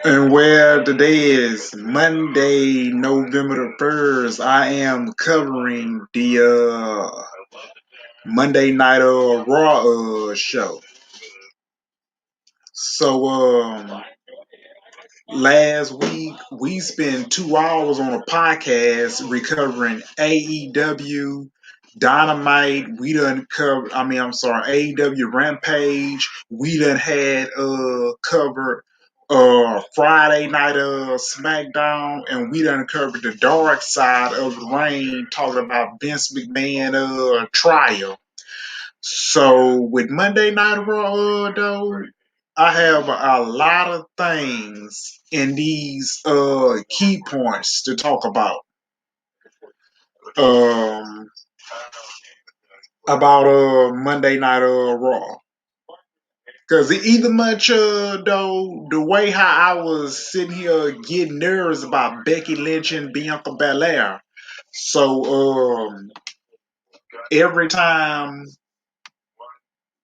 And where today is Monday, November the 1st, I am covering the Monday Night Raw show. So last week we spent 2 hours on a podcast recovering AEW Dynamite. We done covered. I'm sorry, AEW Rampage. We done had covered Friday night SmackDown, and we done covered the dark side of the ring, talking about Vince McMahon trial. So with Monday Night Raw, though, I have a lot of things in these key points to talk um about Monday Night Raw. Cause either much though the way how I was sitting here getting nervous about Becky Lynch and Bianca Belair. So every time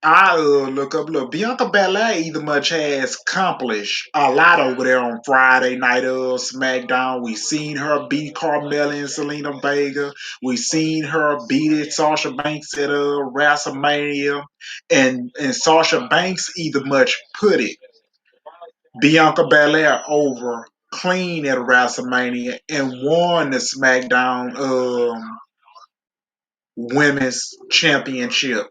look, Bianca Belair either much has accomplished a lot over there on Friday night SmackDown. We seen her beat Carmella and Selena Vega. We seen her beat Sasha Banks at WrestleMania, and Sasha Banks either much put it Bianca Belair over clean at WrestleMania and won the SmackDown Women's Championship.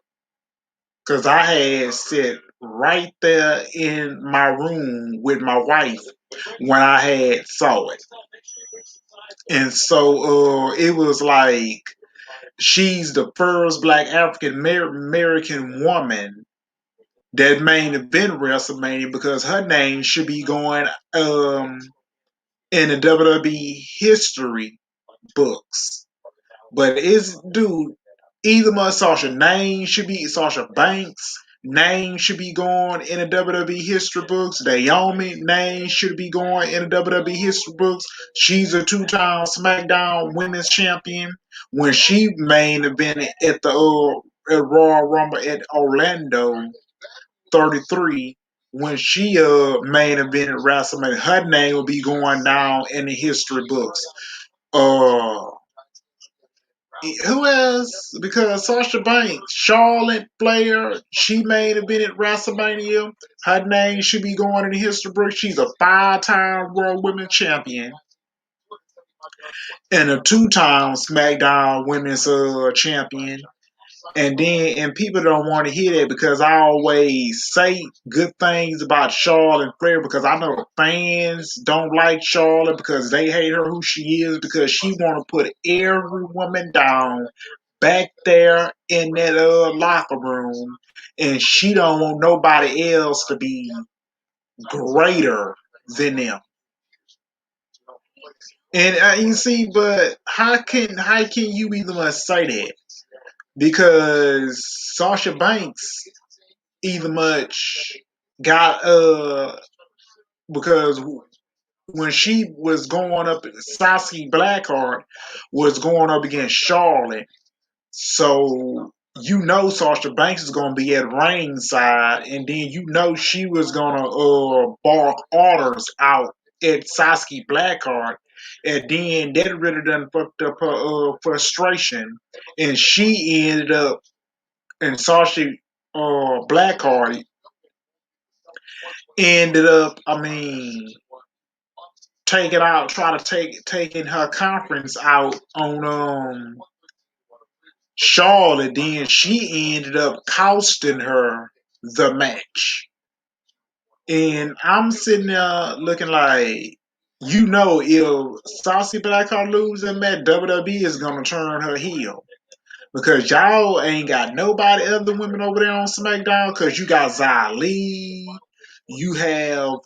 Cause I had sit right there in my room with my wife when I had saw it. And so it was like she's the first black African American woman that main event WrestleMania because her name should be going in the WWE history books. But it's dude, either my Sasha name should be Sasha Banks. Name should be going in the WWE history books. Naomi name should be going in the WWE history books. She's a two-time SmackDown Women's Champion. When she main evented at the Royal Rumble at Orlando 33, when she main evented WrestleMania, her name will be going down in the history books. Uh, who else? Because Sasha Banks, Charlotte Flair, she made a bit at WrestleMania. Her name should be going in the history book. She's a five-time World Women's Champion and a two-time SmackDown Women's Champion. And people don't want to hear that because I always say good things about Charlotte Flair because I know the fans don't like Charlotte because they hate her who she is because she want to put every woman down back there in that locker room, and she don't want nobody else to be greater than them. And you see, but how can you even say that? Because Sasha Banks either much got because when she was going up, Sasha Blackheart was going up against Charlotte. So you know Sasha Banks is gonna be at ringside, and then you know she was gonna bark orders out at Saskia Blackheart, and then that really done fucked up her frustration, and she ended up and Sasha Blackheart ended up, taking out, try to taking her conference out on Charlotte, then she ended up costing her the match. And I'm sitting there looking like, if Saucy Blackheart loses that match, WWE is gonna turn her heel. Because y'all ain't got nobody other women over there on SmackDown. Cause you got Xia Li, you have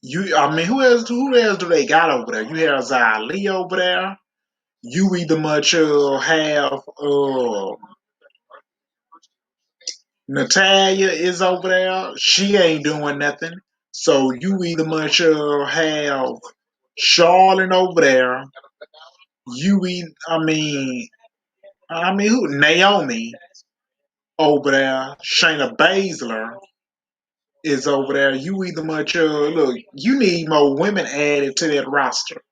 who else do they got over there? You have Xia Li over there. You either much have Natalia is over there. She ain't doing nothing. So you either much have Charlotte over there. You either, who? Naomi over there. Shayna Baszler. is over there. You either much look. You need more women added to that roster.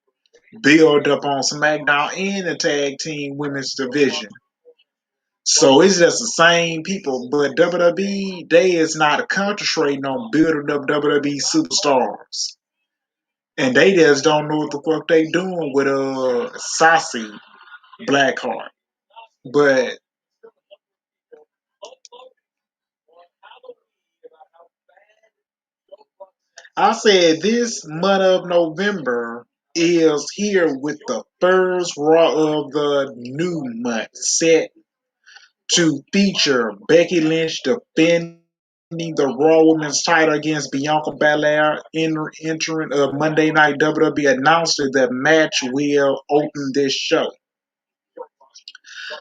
Build up on SmackDown and the tag team women's division. So it's just the same people, but WWE they is not concentrating on building up WWE superstars, and they just don't know what the fuck they doing with Saucy Blackheart. But I said this month of November is here with the first Raw of the new month set to feature Becky Lynch defending the Raw Women's title against Bianca Belair entering a Monday Night WWE announced that the match will open this show.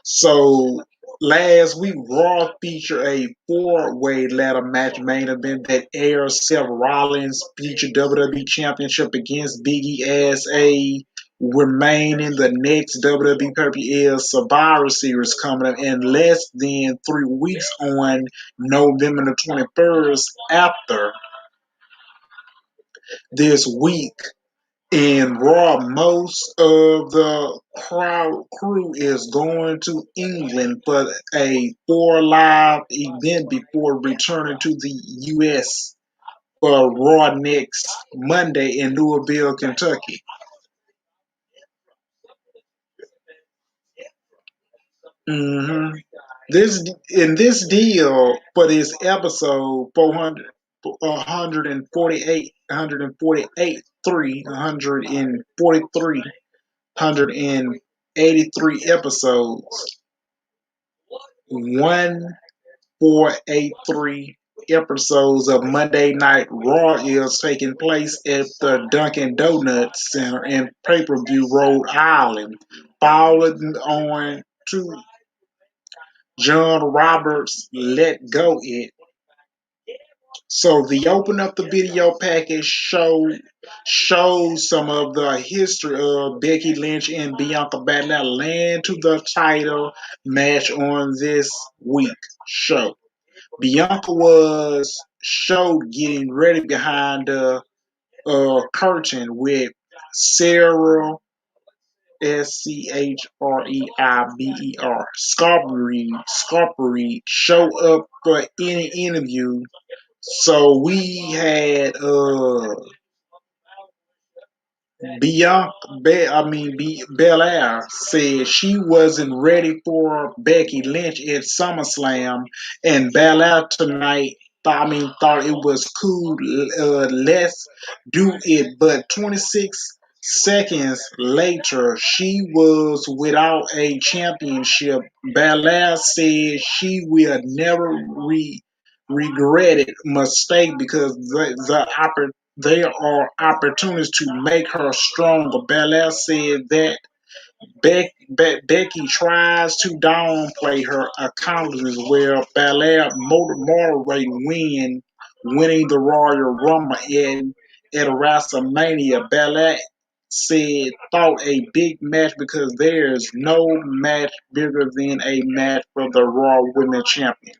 So last week, Raw featured a four-way ladder match main event that aired. Seth Rollins featured WWE Championship against Big E as a remaining the next WWE pay-per-view is Survivor Series coming up in less than 3 weeks on November the 21st after this week. In Raw, most of the crowd crew is going to England for a four live event before returning to the U.S. for Raw next Monday in Louisville, Kentucky. hmm This in this deal for this episode 400, 148, 148, 3, 143, 183 episodes. 1483 episodes of Monday Night Raw is taking place at the Dunkin' Donuts Center in Pay-Per-View, Rhode Island, following on to John Roberts' Let Go It. So the open up the video package shows some of the history of Becky Lynch and Bianca Belair land to the title match on this week show. Bianca was showed getting ready behind the curtain with Sarah Schreiber Scarpery show up for any interview. So we had Belair said she wasn't ready for Becky Lynch at SummerSlam, and Belair tonight. Thought it was cool. Let's do it. But 26 seconds later, she was without a championship. Belair said she will never regret it mistake because there are opportunities to make her stronger. Belair said that Becky tries to downplay her accomplishments, where Belair moderate winning the Royal Rumble at WrestleMania. Belair said thought a big match because there's no match bigger than a match for the Raw Women's Champion.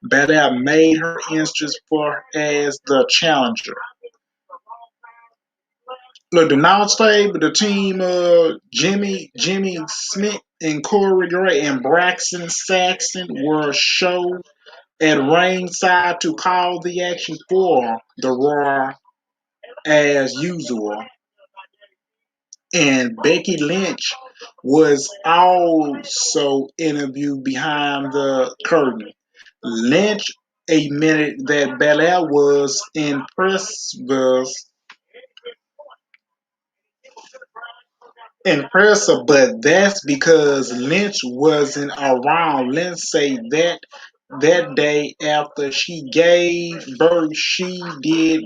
Belair made her entrance for as the challenger. Look, the announce table, the team Jimmy Smith and Corey Gray and Braxton Saxton were shown at ringside to call the action for the Raw as usual. And Becky Lynch was also interviewed behind the curtain. Lynch admitted that Belair was impressive, but that's because Lynch wasn't around. Lynch said that day after she gave birth, she did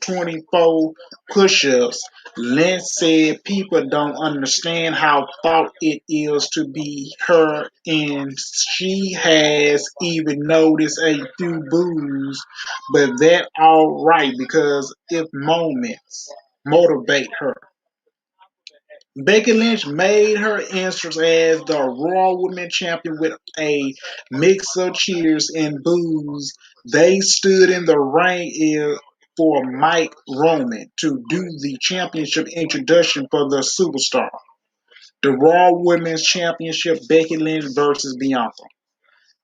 24 push-ups. Lynch said people don't understand how thought it is to be her, and she has even noticed a few boos, but that all right because if moments motivate her. Becky Lynch made her entrance as the Raw Women's Champion with a mix of cheers and boos. They stood in the ring for Mike Roman to do the championship introduction for the superstar. The Raw Women's Championship, Becky Lynch versus Bianca.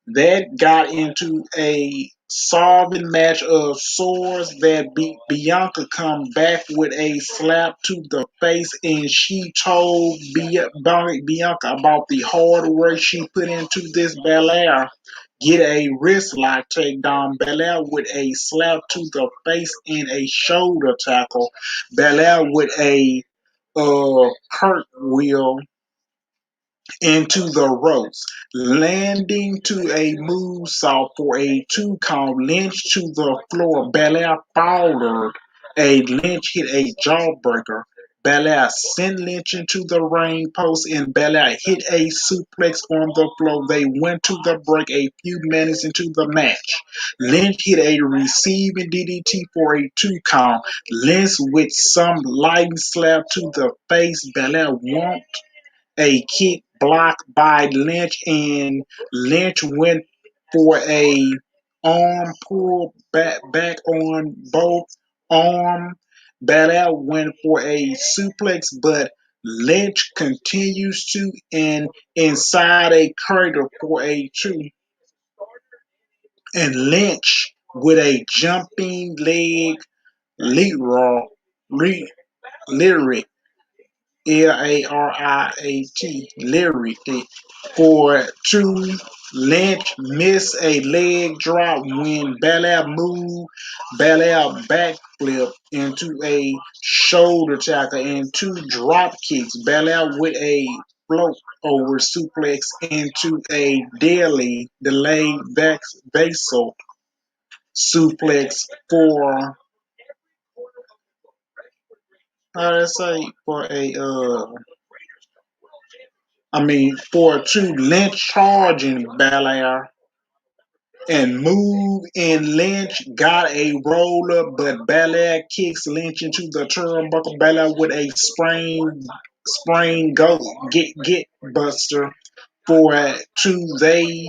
That got into a solving match of swords that Bianca come back with a slap to the face, and she told Bianca about the hard work she put into this Belair. Get a wrist lock takedown. Belair with a slap to the face and a shoulder tackle. Belair with a cartwheel into the ropes, landing to a moonsault for a 2 count. Lynch to the floor. Belair followed. A Lynch hit a jawbreaker. Belair sent Lynch into the ring post, and Belair hit a suplex on the floor. They went to the break a few minutes into the match. Lynch hit a receiving DDT for a 2 count. Lynch with some light slap to the face. Belair won a kick blocked by Lynch, and Lynch went for a arm pull back on both arm. Belair went for a suplex, but Lynch continues to and inside a corridor for a 2, and Lynch with a jumping leg lyric Lariat lyric for 2. Lynch missed a leg drop when Belair moved. Belair backflip into a shoulder tackle and 2 drop kicks. Belair with a float over suplex into a delayed basal suplex for how to say for a for 2. Lynch charging Belair and move, and Lynch got a roll up, but Belair kicks Lynch into the turnbuckle. Belair with a sprain go get buster for 2. They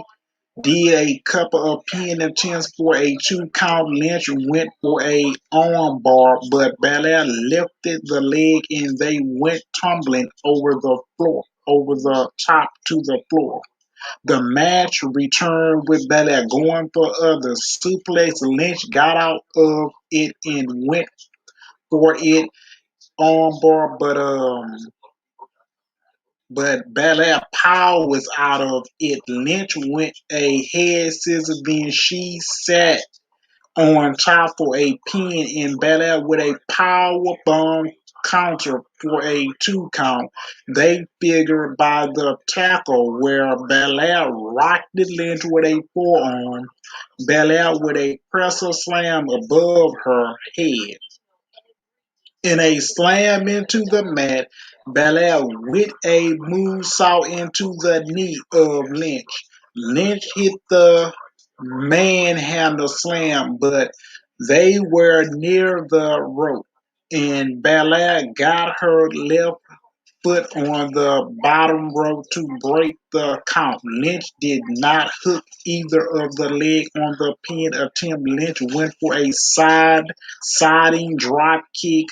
did a couple of pin attempts for a 2 count. Lynch went for a arm bar, but Belair lifted the leg and they went tumbling over the top to the floor. The match returned with Belair going for others. Suplex. Lynch got out of it and went for it armbar, but Belair powers out of it. Lynch went a head scissor, then she sat on top for a pin, and Belair with a power bomb counter for a 2 count. They figured by the tackle where Belair rocked Lynch with a forearm. Belair with a presser slam above her head. In a slam into the mat, Belair with a moonsault into the knee of Lynch. Lynch hit the manhandle slam, but they were near the rope, and Belair got her left foot on the bottom rope to break the count. Lynch did not hook either of the leg on the pin attempt. Lynch went for a siding drop kick,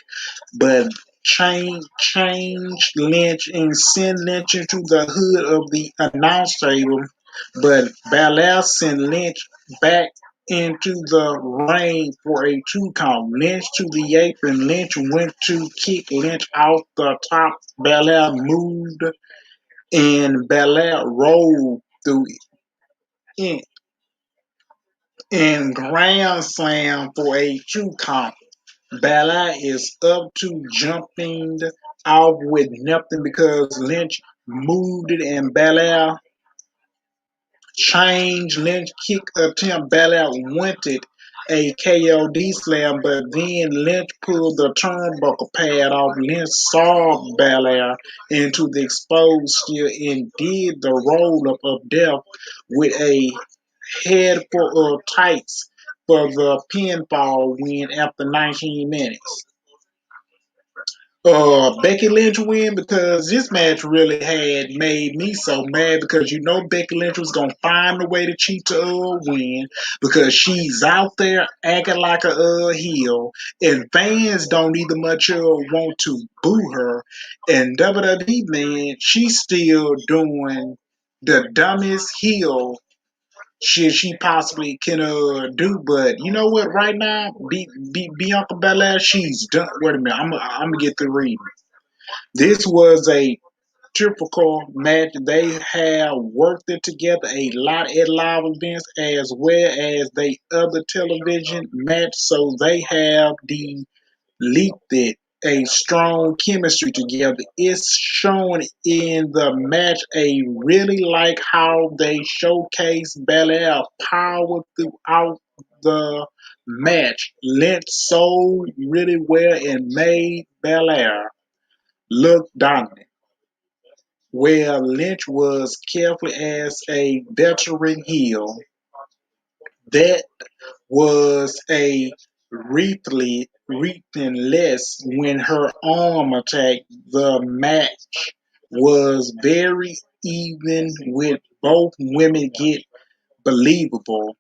but changed Lynch and sent Lynch into the hood of the announce table. But Belair sent Lynch back into the ring for a 2 count. Lynch to the apron. Lynch went to kick Lynch out the top. Belair moved and Belair rolled through it and grand slam for a 2 count. Belair is up to jumping off with nothing because Lynch moved it, and Belair changed Lynch kick attempt. Belair wanted a KOD slam, but then Lynch pulled the turnbuckle pad off. Lynch saw Belair into the exposed steel and did the roll up of death with a head full of tights for the pinfall win after 19 minutes. Becky Lynch win because this match really had made me so mad because you know Becky Lynch was gonna find a way to cheat to win because she's out there acting like a heel and fans don't even much want to boo her and WWE man she's still doing the dumbest heel shit she possibly can do. But you know what? Right now, Bianca Belair, she's done. Wait a minute, I'm gonna get the reading. This was a typical match. They have worked it together a lot at live events as well as they other television match. So they have the leaked it a strong chemistry together. It's shown in the match. I really like how they showcase Belair power throughout the match. Lynch sold really well and made Belair look dominant. Where Lynch was careful as a veteran heel, that was a less when her arm attack. The match was very even with both women get believable.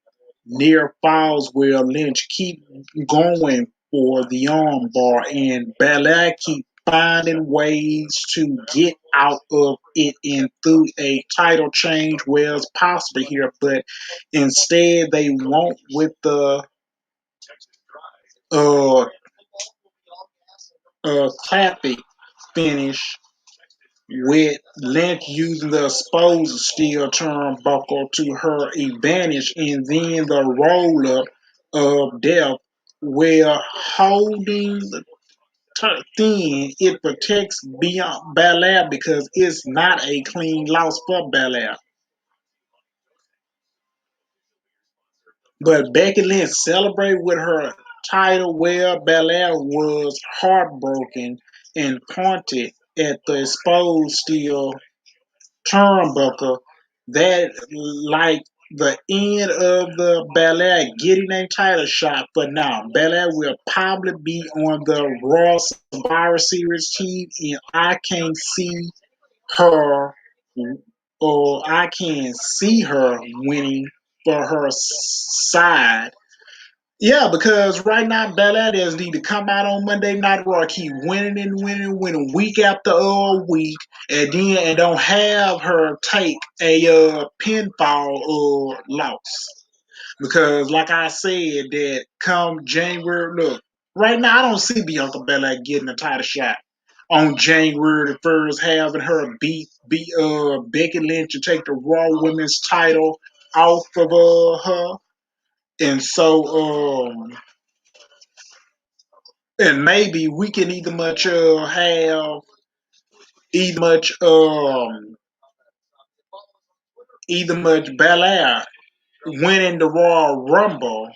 Near falls where Lynch keep going for the arm bar and Belair keep finding ways to get out of it and through a title change where it's possible here, but instead they won't with the uh classic finish with Lynch using the exposed steel turnbuckle to her advantage and then the roll up of death where holding the thin it protects beyond Belair because it's not a clean loss for Belair. But Becky Lynch celebrated with her title where Belair was heartbroken and pointed at the exposed steel turnbuckle that like the end of the Belair getting a title shot for now. Belair will probably be on the Raw Survivor Series team, and her I can see her winning for her side. Yeah, because right now Belair does need to come out on Monday Night Raw, keep winning and winning, winning week after week, and don't have her take a pinfall loss. Because like I said, that come January, look, right now I don't see Bianca Belair getting a title shot on January the first, having her beat Becky Lynch to take the Raw Women's title off of her. And so and maybe we can have either much either much Belair winning the Royal Rumble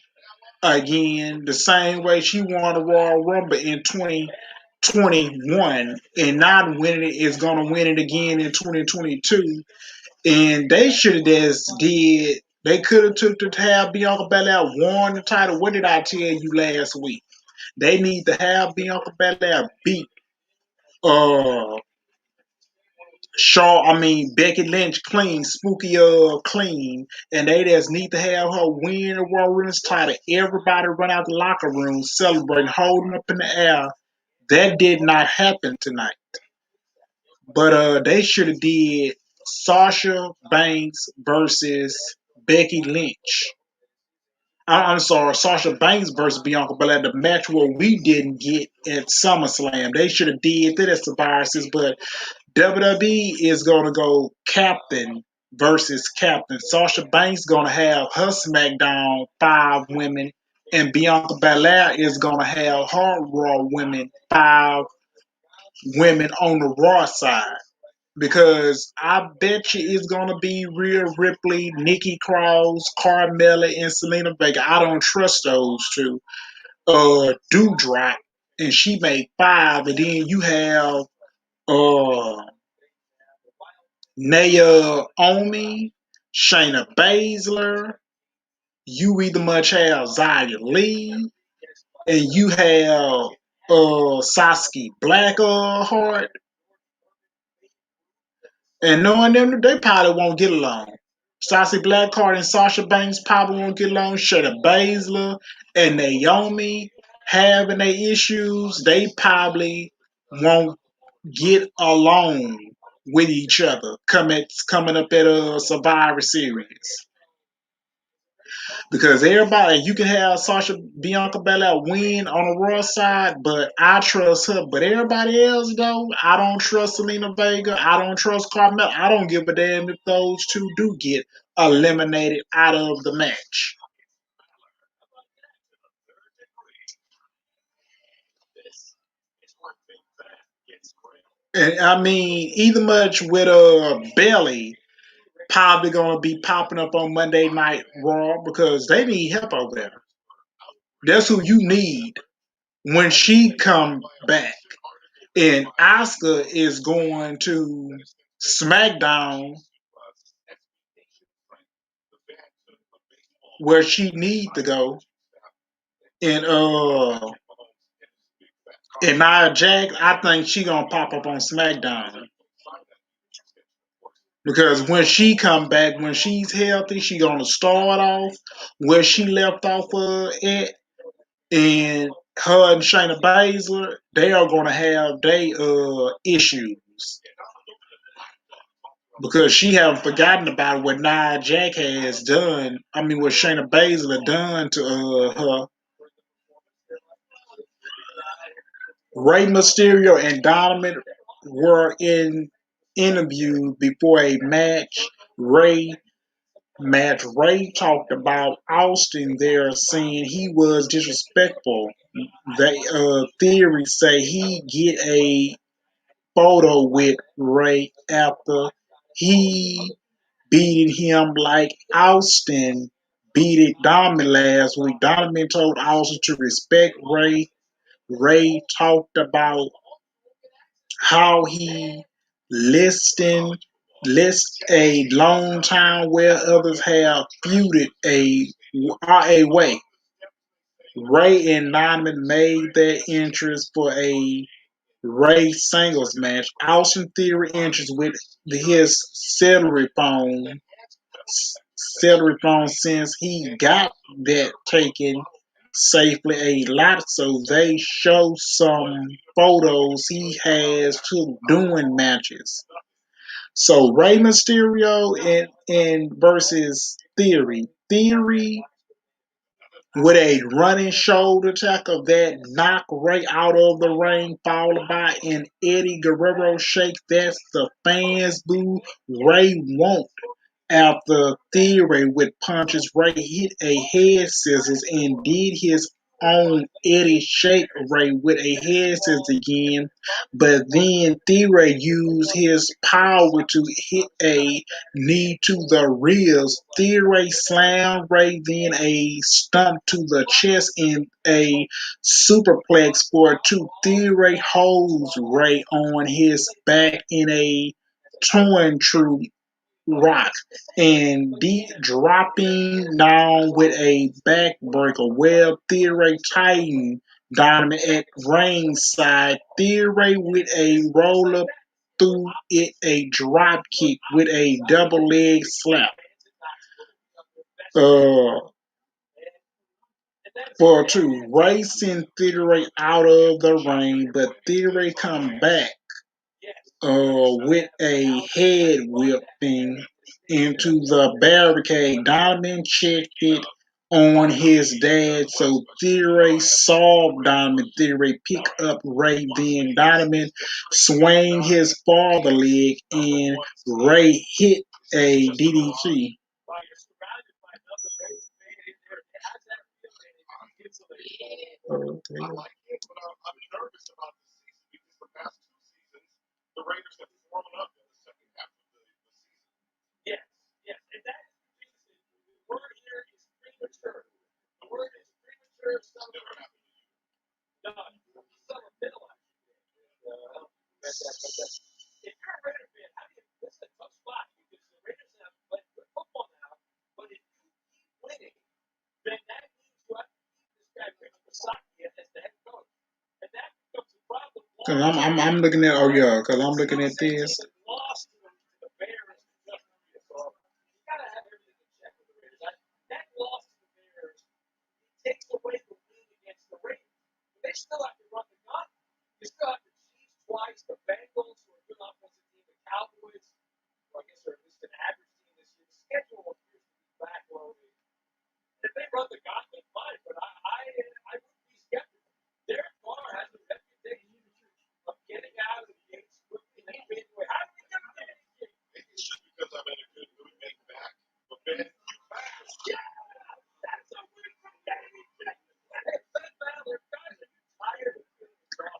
again the same way she won the Royal Rumble in 2021 and not winning it is gonna win it again in 2022. And they should have just did they could have took to have Bianca Belair won the title. What did I tell you last week? They need to have Bianca Belair beat uh Becky Lynch clean, spooky clean, and they just need to have her win the Royal Women's title. Everybody run out the locker room, celebrating, holding up in the air. That did not happen tonight. But they should have did Sasha Banks versus Becky Lynch. I'm sorry, Sasha Banks versus Bianca Belair, the match where we didn't get at SummerSlam. They should have did that as surprises, but WWE is going to go captain versus captain. Sasha Banks going to have her SmackDown 5 women, and Bianca Belair is going to have her Raw women 5 women on the Raw side. Because I bet you it's gonna be Rhea Ripley, Nikki Cross, Carmella, and Selena Vega. I don't trust those two. Dewdrop, and she made 5, and then you have uh Naomi, Shayna Baszler. You either much have Zaya Lee, and you have Sasuke Blackheart, and knowing them, they probably won't get along. Stassi Blackheart and Sasha Banks probably won't get along. Shayna Baszler and Naomi having their issues. They probably won't get along with each other coming up at a Survivor Series. Because everybody, you can have Sasha Bianca Belair win on the Raw side, but I trust her. But everybody else, though, I don't trust Selena Vega. I don't trust Carmella. I don't give a damn if those two do get eliminated out of the match. And I mean, either much with Belly probably gonna be popping up on Monday Night Raw because they need help over there. That's who you need when she come back. And Asuka is going to SmackDown where she need to go. And Nia Jax, I think she gonna pop up on SmackDown. Because when she come back, when she's healthy, she gonna start off where she left off at, and her and Shayna Baszler, they are gonna have their issues because she haven't forgotten about what Nia Jax has done. I mean, what Shayna Baszler done to her. Rey Mysterio and Donovan were in interview before a Ray talked about Austin there, saying he was disrespectful. They theory say he get a photo with Ray after he beating him like Austin beat Donovan last week. Donovan told Austin to respect Ray. Ray talked about how he listing list a long time where others have feuded a way. Ray and Donovan made their entrance for a Ray singles match. Austin Theory entrance with his celery phone since he got that taken safely a lot. So they show some photos he has to doing matches. So Rey Mysterio and versus Theory. Theory with a running shoulder tackle that knocked Ray out of the ring, followed by an Eddie Guerrero shake. That's the fans boo. Ray won't. After Theory with punches, Ray hit a head scissors and did his own Eddie shake Ray with a head scissors again. But then Theory used his power to hit a knee to the ribs. Theory slammed Ray, then a stomp to the chest and a superplex for two. Theory holds Ray on his back in a torn true rock and deep dropping down with a backbreaker. Web Theory Titan Diamond at ringside. Theory with a roll up through it, a drop kick with a double leg slap. Uh, for two, racing Theory out of the ring, but Theory come back with a head whipping into the barricade. Donovan checked it on his dad, so Theory saw Donovan. Theory pick up Ray, then Donovan swing his father leg, and Ray hit a DDT. Okay. Cause I'm looking at, oh yeah, cause I'm looking at this.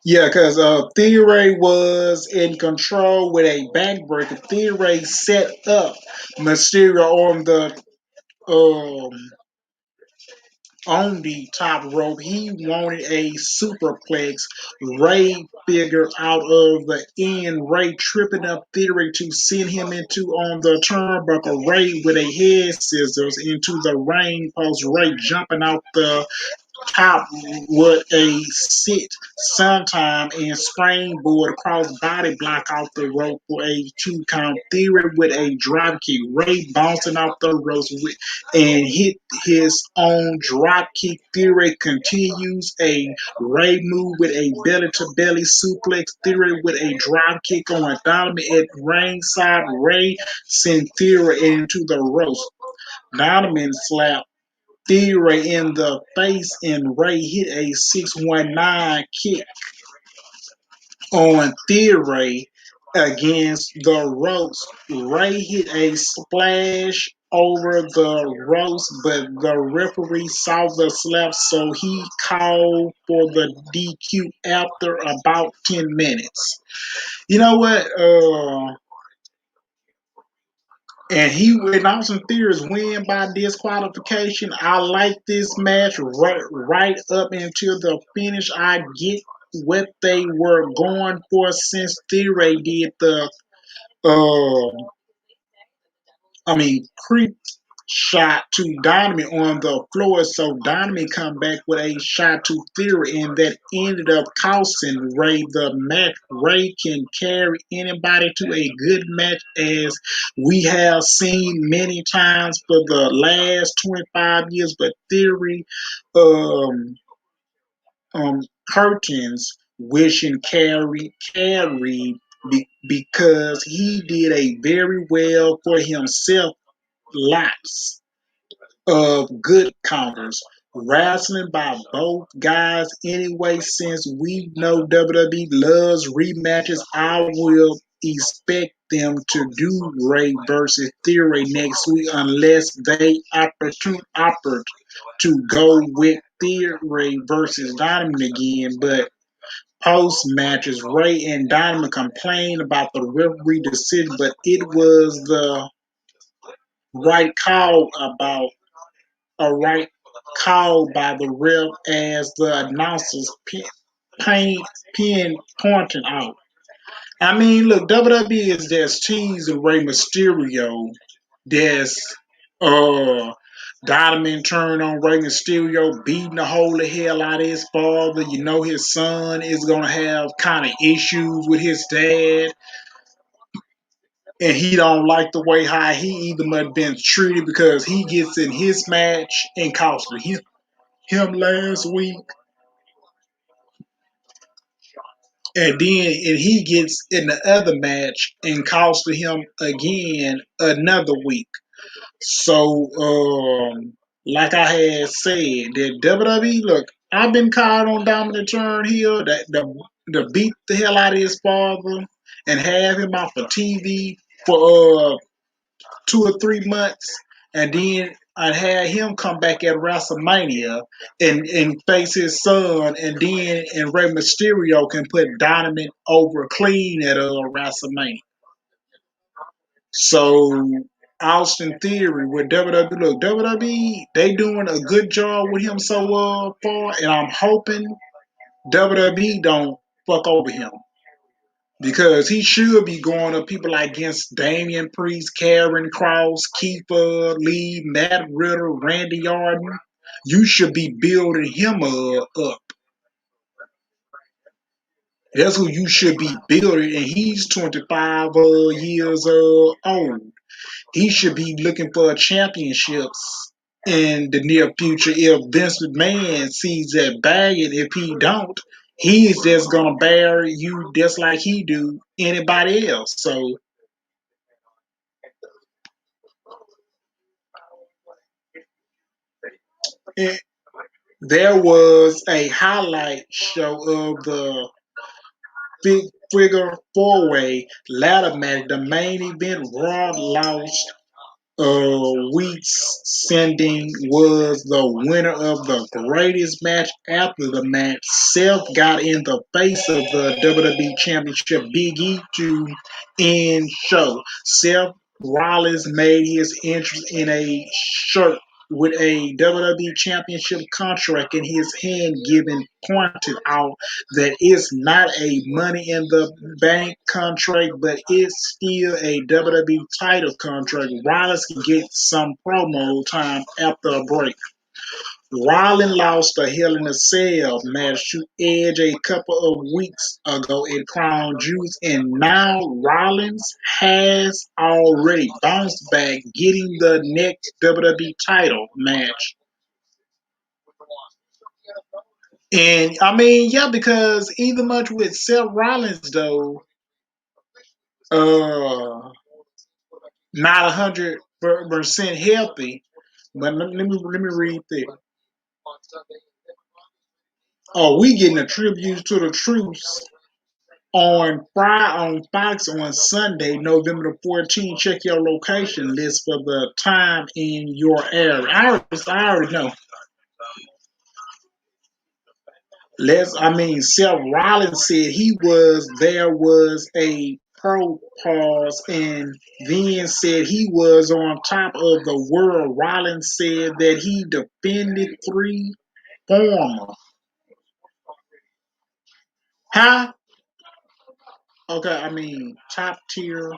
Yeah, because Theory was in control with a backbreaker. Theory set up Mysterio um, on the top rope. He wanted a superplex. Ray figured out of the end. Ray tripping up Theory to send him into on the turnbuckle. Ray with a head scissors into the ring post. Ray jumping out the top with a sit sometime and springboard across body block off the rope for a 2 count. Theory with a drop kick. Ray bouncing off the ropes and hit his own drop kick. Theory continues a Ray move with a belly to belly suplex. Theory with a drop kick on a Donovan at ringside. Ray sent Theory into the ropes. Donovan slap Theory in the face and Ray hit a 619 kick on Theory against the ropes. Ray hit a splash over the ropes, but the referee saw the slap, so he called for the DQ after about 10 minutes. You know what? And Austin Theory's win by disqualification. I like this match right up until the finish. I get what they were going for since Theory did the uh, creep shot to Dynamite on the floor. So Dynamite come back with a shot to Theory, and that ended up costing Ray the match. Ray can carry anybody to a good match, as we have seen many times for the last 25 years. But Theory, um, curtains wishing because he did a very well for himself. Lots of good counters. Wrestling by both guys anyway, since we know WWE loves rematches, I will expect them to do Ray versus Theory next week unless they opt to go with Theory versus Diamond again. But post matches, Ray and Diamond complained about the referee decision, but it was the right call about a right call by the ref, as the announcers pin pointing out. I mean, look, WWE is just teasing Rey Mysterio. There's Diamond turn on Rey Mysterio, beating the holy hell out of his father. You know his son is gonna have kind of issues with his dad, and he don't like the way how he either might have been treated, because he gets in his match and costed him last week, and he gets in the other match and costed him again another week. So, like I had said, that WWE, look, I've been caught on Dominic Turn here that the beat the hell out of his father and have him off of TV for 2 or 3 months, and then I had him come back at WrestleMania and face his son, and Rey Mysterio can put Donovan over clean at WrestleMania. So Austin Theory with WWE, look, WWE, they doing a good job with him so far, and I'm hoping WWE don't fuck over him, because he should be going up people like against Damian Priest, Karen Cross, Keeper Lee, Matt Riddle, Randy Orton. You should be building him up. That's who you should be building, and he's 25 years old. He should be looking for championships in the near future. If Vince McMahon sees that bag, and if he don't, he's just gonna bury you just like he do anybody else. So eh, there was a highlight show of the big figure four-way ladder match. The main event, Raw lost week's sending was the winner of the greatest match. After the match, Seth got in the face of the WWE Championship Big E to end show. Seth Rollins made his entrance in a shirt with a WWE Championship contract in his hand, giving pointed out that it's not a Money in the Bank contract, but it's still a WWE title contract. Rollins can get some promo time after a break. Rollins lost a Hell in a Cell match to Edge a couple of weeks ago at Crown Jewels, and now Rollins has already bounced back, getting the next WWE title match. And I mean, yeah, because either much with Seth Rollins though, not 100% healthy. But let me read this. Oh, we getting a tribute to the troops on Friday on Fox on Sunday, November the 14th. Check your location list for the time in your area. I already know. Seth Rollins said there was a pro pause and then said he was on top of the world. Rollins said that he defended three former. Huh? Okay, top tier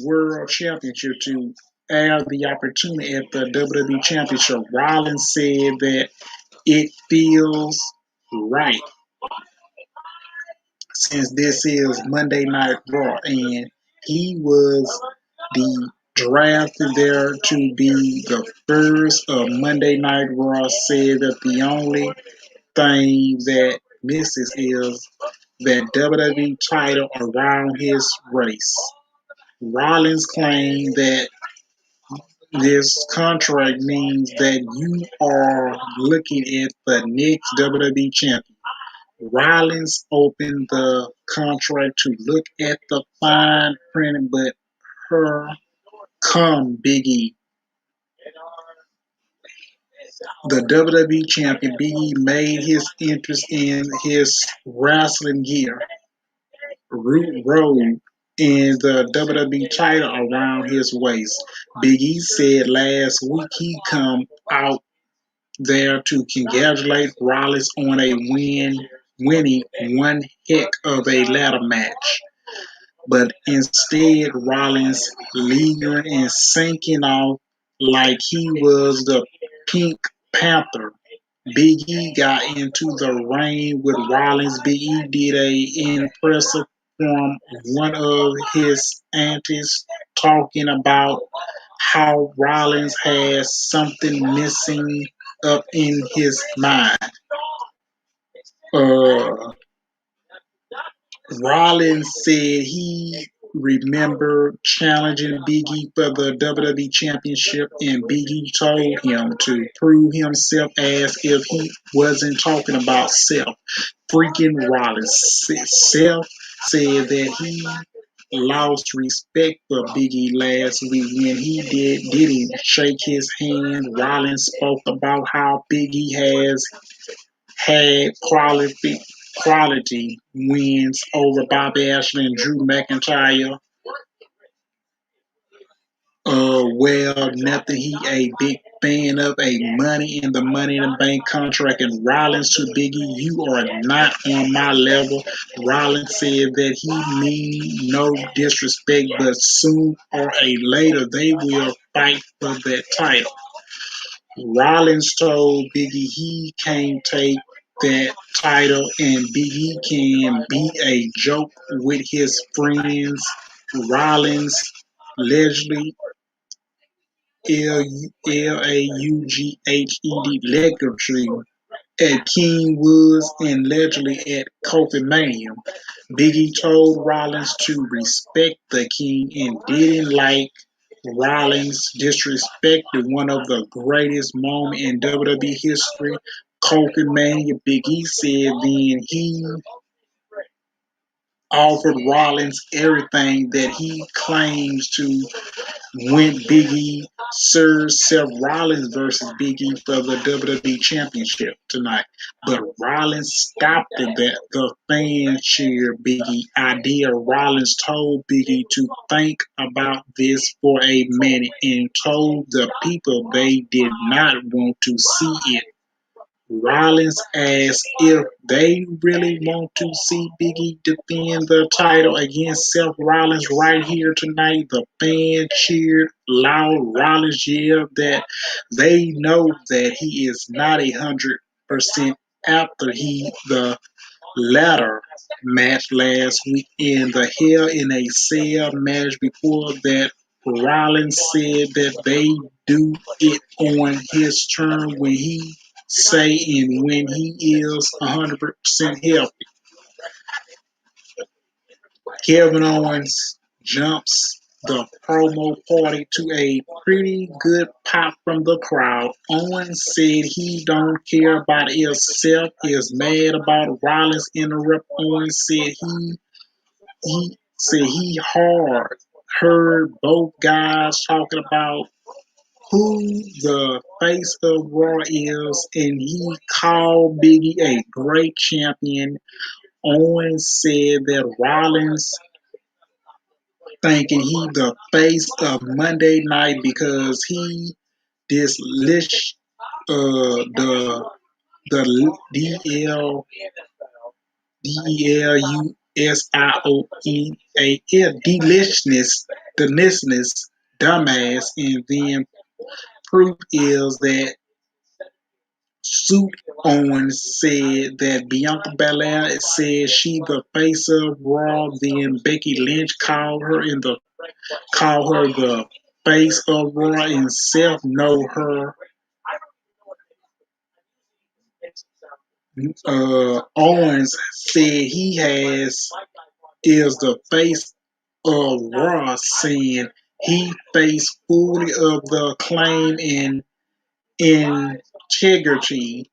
world championship to have the opportunity at the WWE Championship. Rollins said that it feels right since this is Monday Night Raw, and he was the drafted there to be the first of Monday Night Raw. Said that the only thing that misses is that WWE title around his race. Rollins claimed that this contract means that you are looking at the next WWE champion. Rollins opened the contract to look at the fine print, but here come Big E. The WWE champion Big E made his entrance in his wrestling gear, Root Road, and the WWE title around his waist. Big E said last week he come out there to congratulate Rollins on winning one heck of a ladder match. But instead, Rollins lingering and sinking off like he was the Pink Panther. Big E got into the ring with Rollins. Big E did a impressive from one of his aunties talking about how Rollins has something missing up in his mind. Uh, Rollins said he remembered challenging Big E for the WWE Championship, and Big E told him to prove himself as if he wasn't talking about Seth. Freaking Rollins. Seth said that he lost respect for Big E last week when he didn't shake his hand. Rollins spoke about how Big E has had quality wins over Bobby Ashley and Drew McIntyre. Nothing. He a big fan of a Money in the Bank contract. And Rollins to Biggie, you are not on my level. Rollins said that he mean no disrespect, but soon or a later they will fight for that title. Rollins told Biggie he can't take that title, and Big E can be a joke with his friends Rollins, Leslie, Legacy at King Woods, and Leslie at Kofi Mania. Biggie told Rollins to respect the King and didn't like Rollins disrespected one of the greatest moments in WWE history. Kofi Mania. Big E said then he offered Rollins everything that he claims to when Big E served Seth Rollins versus Big E for the WWE Championship tonight. But Rollins stopped the fan cheer Big E idea. Rollins told Big E to think about this for a minute and told the people they did not want to see it. Rollins asked if they really want to see Biggie defend the title against Seth Rollins right here tonight. The fans cheered loud. Rollins yelled that they know that he is not 100% after the ladder match last week in the Hell in a Cell match. Before that, Rollins said that they do it on his turn when he say and when he is 100% healthy. Kevin Owens jumps the promo party to a pretty good pop from the crowd. Owens said he don't care about if Seth is mad about Rollins interrupt. Owens said he hard heard both guys talking about who the face of Raw is, and he called Biggie a great champion. Owens said that Rollins thinking he the face of Monday Night because he dislish the deliciousness dumbass, and then proof is that Suit Owens said that Bianca Belair said she the face of Raw. Then Becky Lynch called her the face of Raw, and Seth know her. Owens said he is the face of Raw, saying he faced fully of the claim and integrity.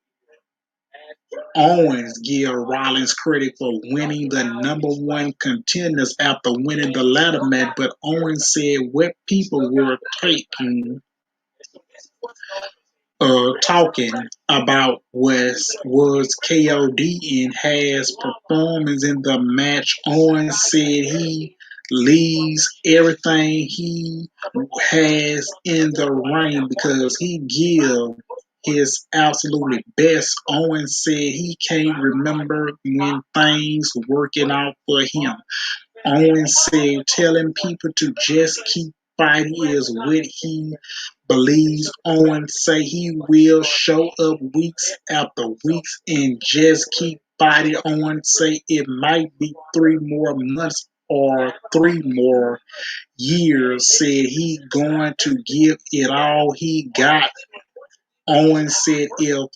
Owens give Rollins credit for winning the number one contenders after winning the ladder match, but Owens said what people were talking about was KOD and has performance in the match. Owens said he leaves everything he has in the ring because he give his absolutely best. Owens said he can't remember when things working out for him. Owens said telling people to just keep fighting is what he believes. Owens say he will show up weeks after weeks and just keep fighting. Owens say it might be 3 more months or 3 more years. Said he going to give it all he got. Owens said if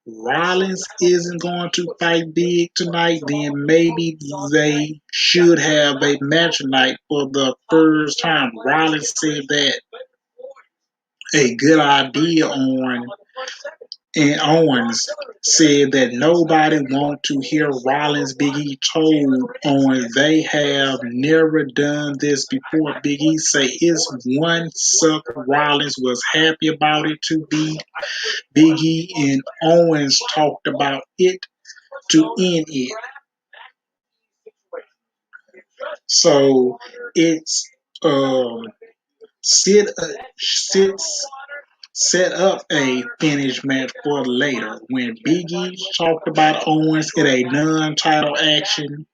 Rollins isn't going to fight big tonight, then maybe they should have a match tonight for the first time. Rollins said that a good idea and Owens said that nobody want to hear Rollins. Big E told Owens they have never done this before. Big E say it's one suck. Rollins was happy about it to be Big E and Owens talked about it to end it. So it's set, sits set up a finish match for later when Big E talked about Owens in a non-title action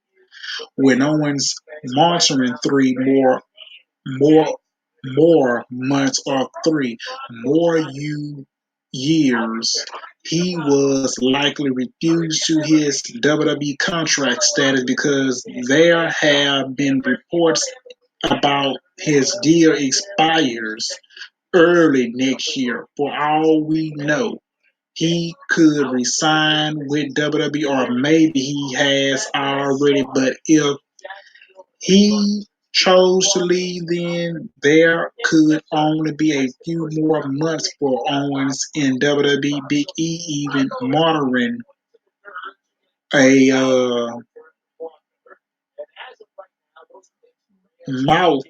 when Owens monitoring more months or 3 more years, he was likely refused to his WWE contract status because there have been reports about his deal expires early next year. For all we know, he could resign with WWE, or maybe he has already. But if he chose to leave, then there could only be a few more months for Owens in WWE. Big E even monitoring a mouth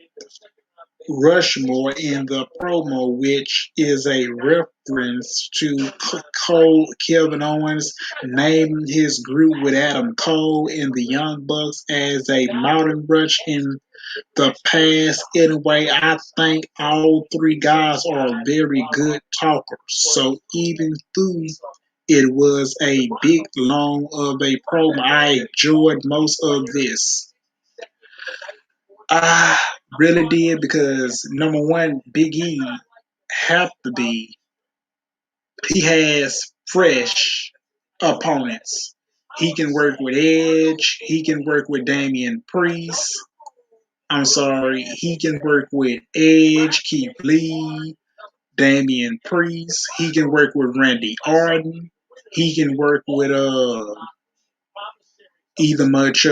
Rushmore in the promo, which is a reference to Cole Kevin Owens naming his group with Adam Cole and the Young Bucks as a mountain rush in the past. Anyway, I think all three guys are very good talkers. So even though it was a big long of a promo, I enjoyed most of this. I really did because number one, Big E have to be. He has fresh opponents. He can work with Edge. He can work with Damian Priest. I'm sorry. He can work with Edge, Keith Lee, Damian Priest. He can work with Randy Orton. He can work with either much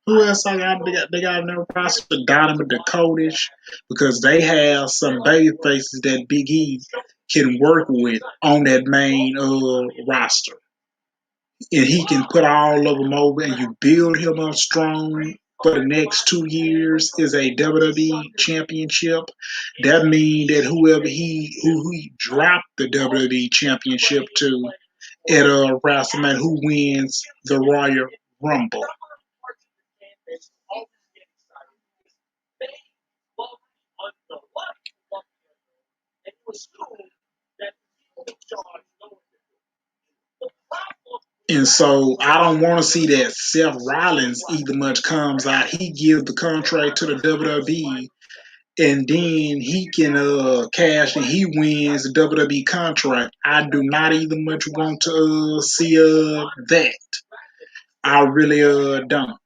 who else I got? They got another roster, Donovan Dakotish, because they have some baby faces that Big E can work with on that main roster. And he can put all of them over, and you build him up strong for the next 2 years is a WWE championship. That means that who he dropped the WWE championship to at WrestleMania, who wins the Royal Rumble. And so I don't want to see that Seth Rollins either much comes out. He gives the contract to the WWE, and then he can cash and he wins the WWE contract. I do not even much want to see that. I really don't,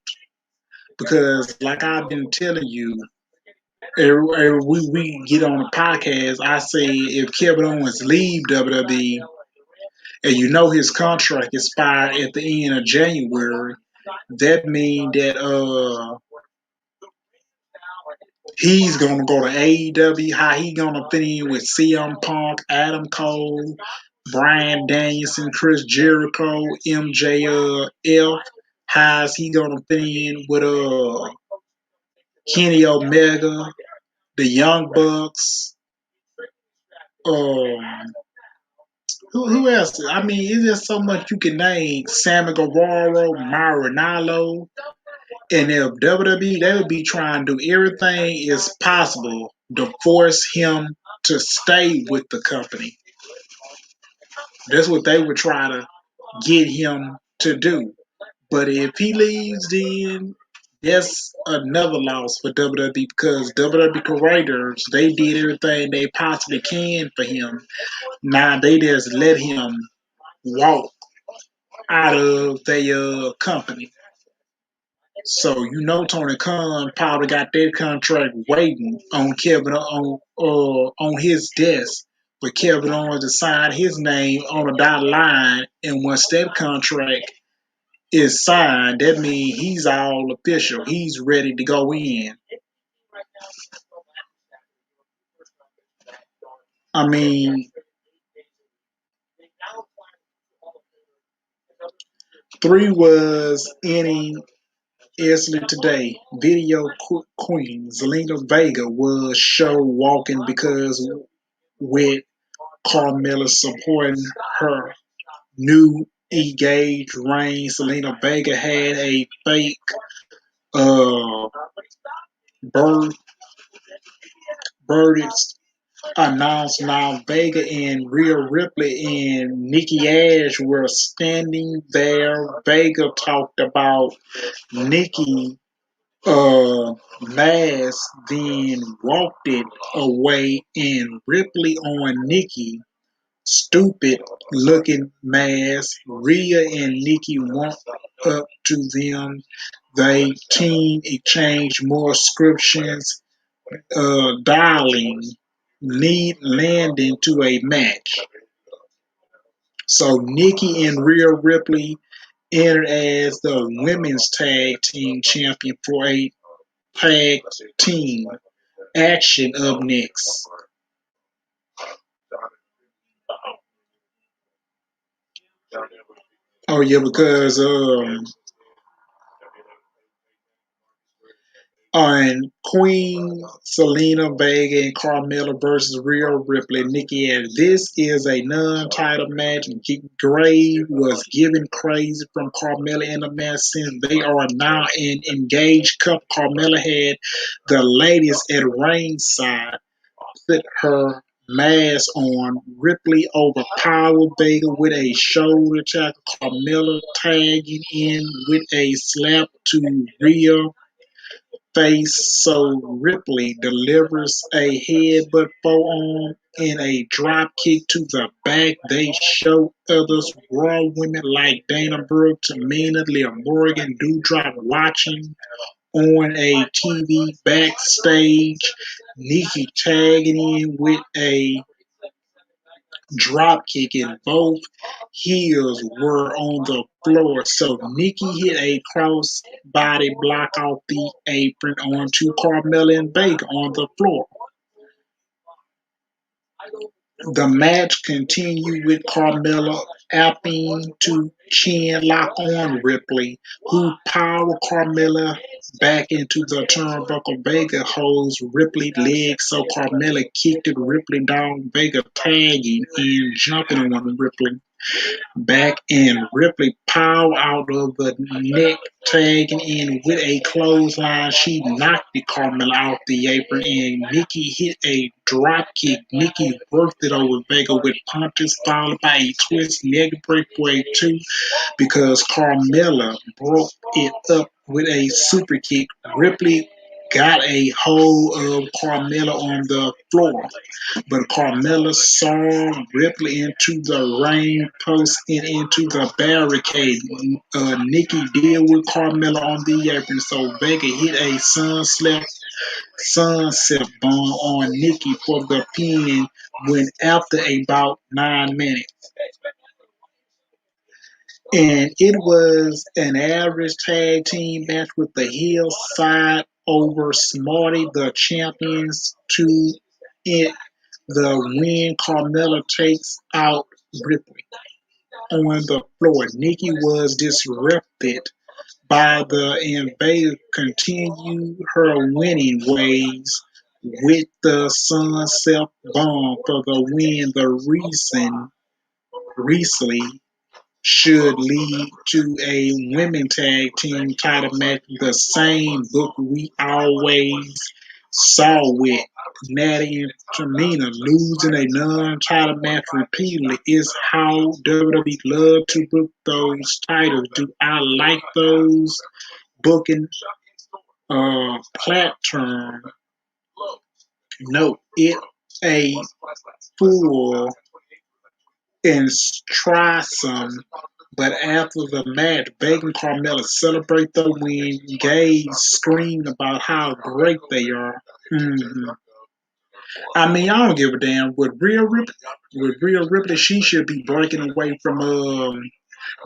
because like I've been telling you, we get on the podcast. I say if Kevin Owens leave WWE, and you know his contract expired at the end of January, that means that he's gonna go to AEW. How he gonna fit in with CM Punk, Adam Cole, Brian Danielson, Chris Jericho, MJF? How's he gonna fit in with Kenny Omega, the Young Bucks? Um, who else? I mean, it's just so much you can name. Sammy Guevara, Marinallo. And if WWE, they would be trying to do everything is possible to force him to stay with the company. That's what they would try to get him to do. But if he leaves, then that's another loss for WWE because WWE creators, they did everything they possibly can for him. Now they just let him walk out of their company. So you know Tony Khan probably got that contract waiting on Kevin on his desk for Kevin Owens to sign his name on the dotted line. And once that contract is signed, that means he's all official. He's ready to go in. I mean, three was any Esley today. Video queen Zelina Vega was show walking because with Carmella supporting her new engaged reign. Selena Vega had a fake uh birth verdict announced. Now Vega and Rhea Ripley and Nikki Ash were standing there. Vega talked about Nikki mask, then walked it away, and Ripley on Nikki stupid looking mask. Rhea and Nikki walk up to them. They team exchange more scriptions, dialing, lead landing to a match. So Nikki and Rhea Ripley entered as the women's tag team champion for a tag team action up next. Oh yeah, because on Queen Selena Vega and Carmella versus Rhea Ripley, Nikki, and this is a non-title match. Grave was given crazy from Carmella in the match since they are now an engaged couple. Carmella had the ladies at ringside put her mask on. Ripley overpowered Vega with a shoulder tackle. Carmella tagging in with a slap to Rhea face, so Ripley delivers a headbutt forearm and a drop kick to the back. They show others Raw women like Dana Brooke, Tamina, Leah Morgan, Doudrop watching on a TV backstage. Nikki tagging in with a drop kick and both heels were on the floor. So Nikki hit a cross body block off the apron onto Carmella and Vega on the floor. The match continued with Carmella apping to chin lock on Ripley, who powered Carmella back into the turnbuckle. Vega holds Ripley's leg, so Carmella kicked it Ripley down. Vega tagging and jumping on Ripley back and Ripley powered out of the neck, tagging in with a clothesline. She knocked the Carmella off the apron and Nikki hit a drop kick. Nikki worked it over Vega with punches followed by a twist leg break for a two because Carmella broke it up with a super kick. Ripley got a hold of Carmella on the floor, but Carmella saw Ripley into the ring post and into the barricade. Nikki deal with Carmella on the apron, so Vega hit a sunset bomb on Nikki for the pin when after about 9 minutes. And it was an average tag team match with the heel side over Smarty, the champions, to it. The win. Carmella takes out Ripley on the floor. Nikki was disrupted by the invader. Continued her winning ways with the sunset bomb for the win. The reason Risley should lead to a women tag team title match. The same book we always saw with Natty and Tamina losing a non-title match repeatedly is how WWE love to book those titles. Do I like those booking platform? No, it a fool and try some. But after the match, Becky and Carmella celebrate the win. Gay scream about how great they are. Mhm. I mean, I don't give a damn. With Rhea Ripley, she should be breaking away from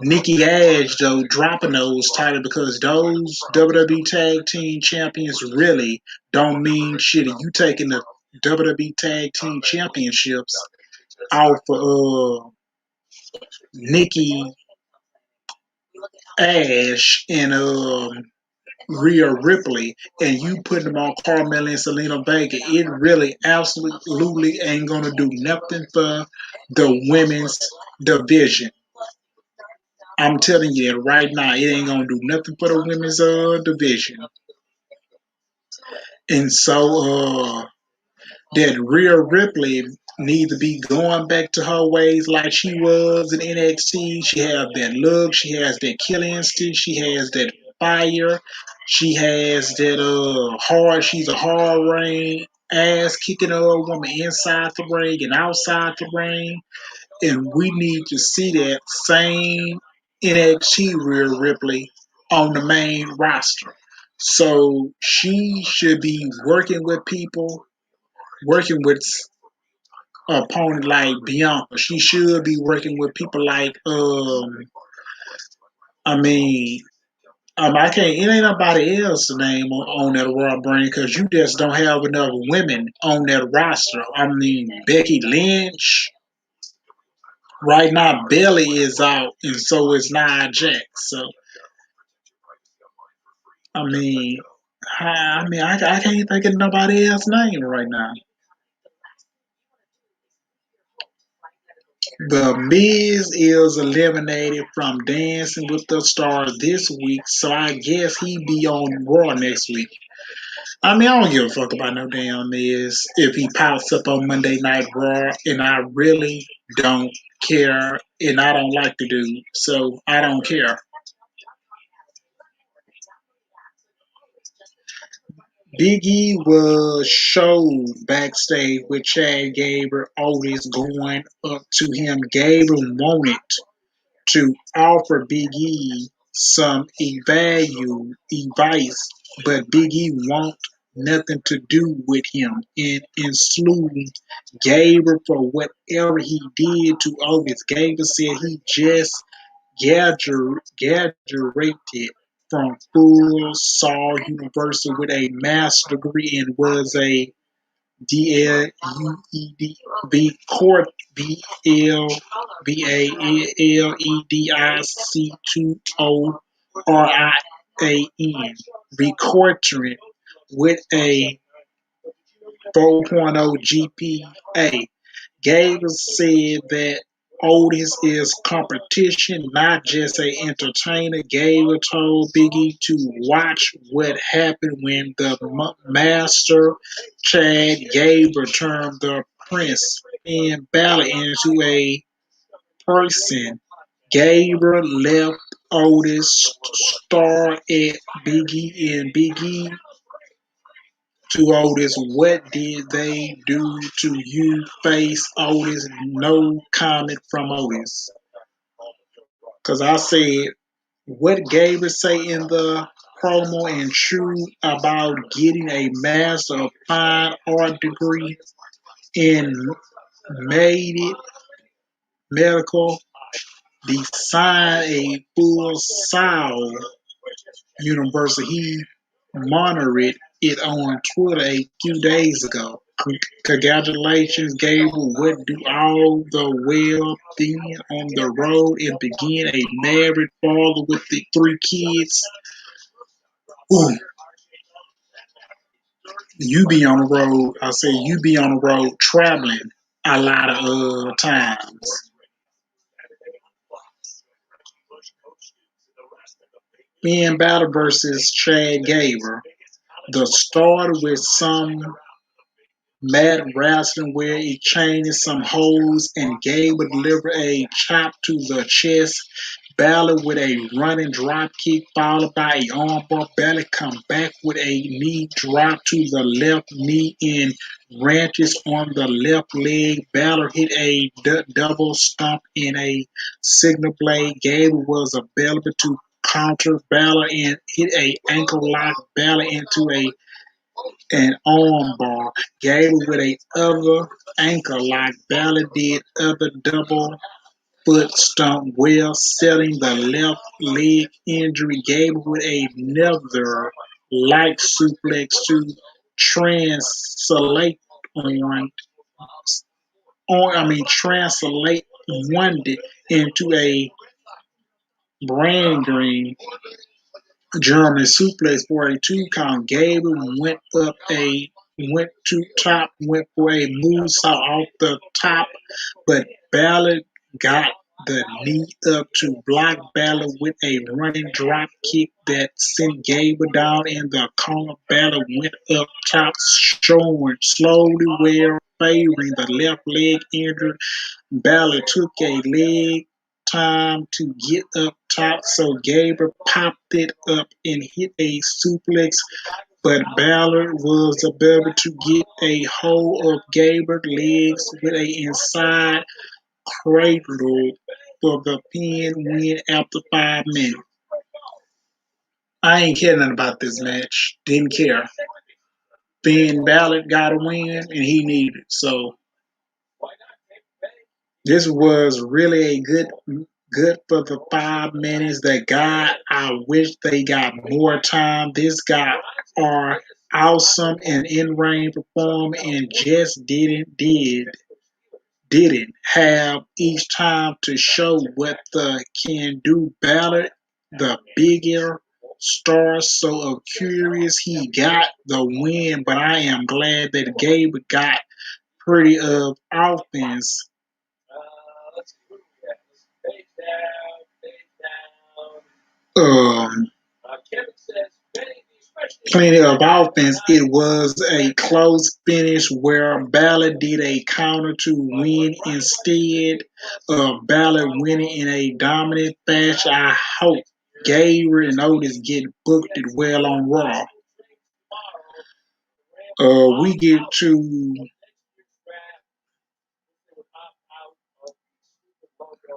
Nikki Ash though, dropping those titles because those WWE Tag Team Champions really don't mean shit. You taking the WWE Tag Team Championships off of Nikki Ash and Rhea Ripley, and you putting them on Carmella and Selena Vega, it really absolutely ain't gonna do nothing for the women's division. I'm telling you that right now, it ain't gonna do nothing for the women's division. And so that Rhea Ripley need to be going back to her ways like she was in NXT. She has that look, she has that killing instinct, she has that fire, she has that hard. She's a hard ring ass kicking a woman inside the ring and outside the ring. And we need to see that same NXT Rhea Ripley on the main roster. So she should be working with people, working with an opponent like Bianca. She should be working with people like I mean I can't. It ain't nobody else's name on that Raw brand because you just don't have enough women on that roster. I mean, Becky Lynch. Right now, Belly is out, and so is Nia Jax. So, I mean, I can't think of nobody else's name right now. The Miz is eliminated from Dancing with the Stars this week, so I guess he be on Raw next week. I mean, I don't give a fuck about no damn Miz if he pops up on Monday Night Raw, and I really don't care, and I don't like the dude, so I don't care. Big E was showed backstage with Chad Gable, Otis going up to him. Gable wanted to offer Big E some advice, but Big E want nothing to do with him and slew Gable for whatever he did to Otis. Gable said he just graduated from Full Sail University with a master's degree and was a DLUED court BALLEDIC20RIAN recording with a 4.0 GPA. Gable said that Otis is competition, not just a entertainer. Gable told Biggie to watch what happened when the master Chad Gable turned the Prince and Balor into a person. Gable left Otis star at Biggie and Biggie to Otis. What did they do to you? Face Otis. No comment from Otis. Because I said, what Gabriel say in the promo and true about getting a Master of Fine Art degree and made it medical, design a full sail Universal. He monitored it on Twitter a few days ago. Congratulations, Gabriel. What do all the well being on the road and begin a married father with the three kids? Ooh, you be on the road. I say you be on the road traveling a lot of times. Ian Battle versus Chad Gable. The start with some Matt wrestling where he changes some holds and Gable deliver a chop to the chest. Balor with a running drop kick followed by a armbar. Balor come back with a knee drop to the left knee and ranches on the left leg. Balor hit a double stomp in a signal blade. Gable was available to counter Balor and hit a ankle lock Balor into an arm bar. Gable with a other ankle lock. Balor did other double foot stomp well, selling the left leg injury. Gable with another light suplex to translate translate one into a brand green German suplex for a 2 count. Gable went to top, went for a moonsault off the top, but Balor got the knee up to block Balor with a running drop kick that sent Gable down in the corner. Balor went up top, showing slowly where favoring the left leg injury. Balor took a leg time to get up top, so Gable popped it up and hit a suplex, but Balor was able to get a hold of Gable's legs with a inside cradled for the pin win after 5 minutes. I ain't care nothing about this match. Didn't care. Finn Balor got a win and he needed it. So this was really a good for the 5 minutes. That guy, I wish they got more time. This guy are awesome and in ring perform and just didn't have each time to show what the can do better. The bigger star, so curious he got the win, but I am glad that Gabe got pretty of offense. Um, Plenty of offense. It was a close finish where Balor did a counter to win instead of Balor winning in a dominant fashion. I hope Gabriel and Otis get booked it well on Raw. We get to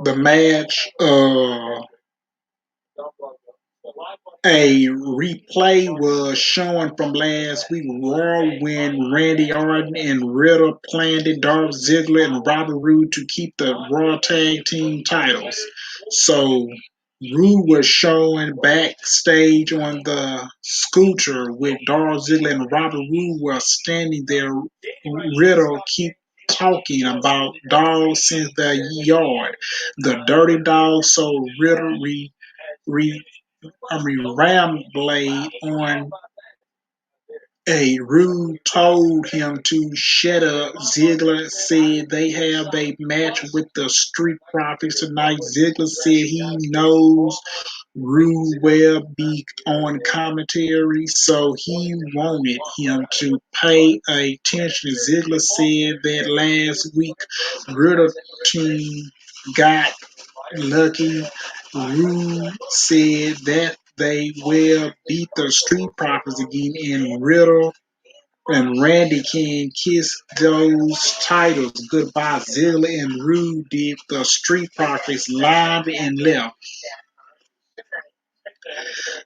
the match. A replay was shown from last week Raw when Randy Orton and Riddle planted Dolph Ziggler and Robert Roode to keep the Raw Tag Team titles. So Roode was showing backstage on the scooter with Dolph Ziggler and Robert Roode were standing there. Riddle keep talking about dogs since the yard, the dirty dog. So Riddle re Ramblade on a Rude told him to shut up. Ziggler said they have a match with the Street Profits tonight. Ziggler said he knows Rude will be on commentary, so he wanted him to pay attention. Ziggler said that last week Ritter team got lucky. Rude said that they will beat the Street Profits again, and Riddle and Randy can kiss those titles goodbye. Ziggler and Rude did the Street Profits live and left.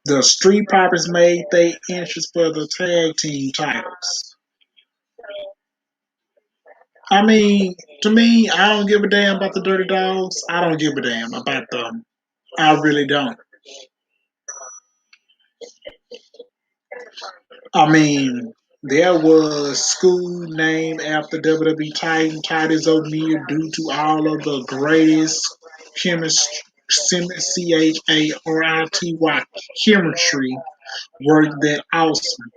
The Street Profits made their entrance for the tag team titles. I mean, to me, I don't give a damn about the Dirty Dogs. I don't give a damn about them. I really don't. I mean, there was school named after WWE Titan Titus O'Neil due to all of the greatest chemistry, CHARITY chemistry work that awesome.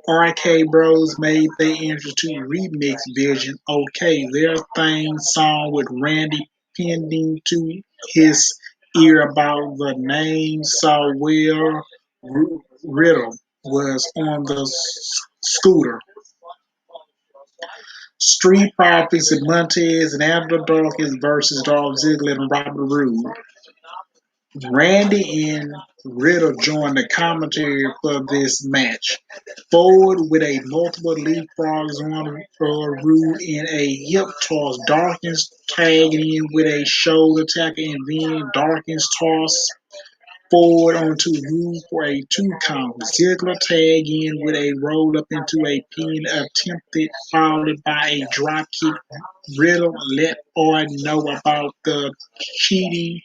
RK Bros made their entrance to remix version OK, their theme song with Randy pending to his ear about the name saw where Riddle was on the scooter. Street Profits and Montez and After Darkest versus Dolph Ziggler and Robert Roode. Randy and Riddle joined the commentary for this match. Forward with a multiple leapfrogs on Rude in a hip toss. Dawkins tagging in with a shoulder tackle and then Dawkins toss forward onto Rude for a 2 count. Ziggler tag in with a roll up into a pin attempted, followed by a drop kick. Riddle let Orton know about the cheating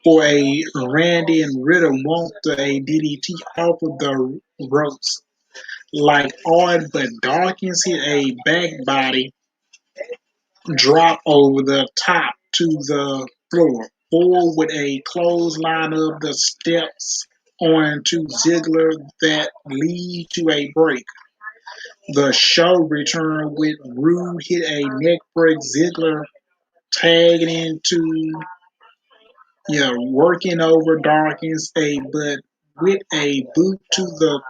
for a Randy and Riddle want a DDT off of the ropes like odd, but Dawkins hit a back body drop over the top to the floor. Forward with a clothesline of the steps onto Ziggler that lead to a break. The show returned with Rude hit a neck break. Ziggler tagging into working over Dawkins but with a boot to the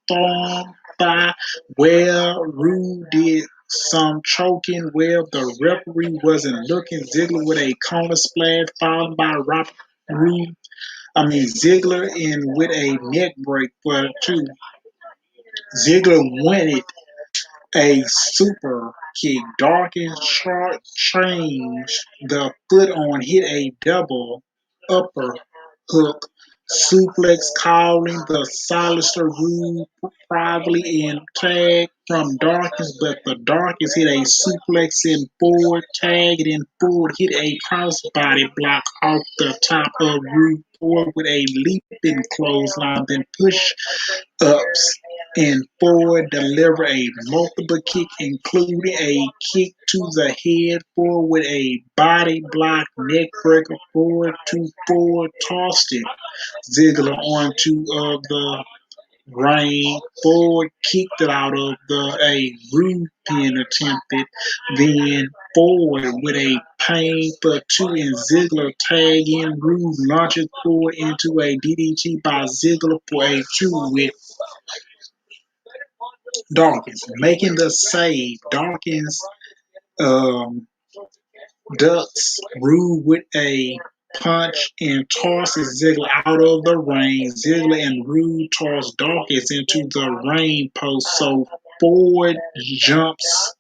thumb thigh. Well, Rude did some choking where the referee wasn't looking. Ziggler with a corner splash followed by Ziggler in with a neck break for 2. Ziggler won it a super kick. Dawkins changed the foot on, hit a double upper hook suplex, calling the Solister rule probably in tag from Dawkins, but the Dawkins hit a suplex in forward, tag it in forward, hit a crossbody block off the top of Rude forward with a leaping clothesline, then push ups and forward, deliver a multiple kick, including a kick to the head, forward with a body block, neck breaker, forward to forward, tossed it. Ziggler onto the ring, forward kicked it out of a rude pin attempted, then forward with a pain for two, and Ziggler tag in Rude launches forward into a DDT by Ziggler for a two with Dawkins making the save. Dawkins um, ducks Rude with a punch and tosses Ziggler out of the ring. Ziggler and Rude toss Dawkins into the ring post. So Ford jumps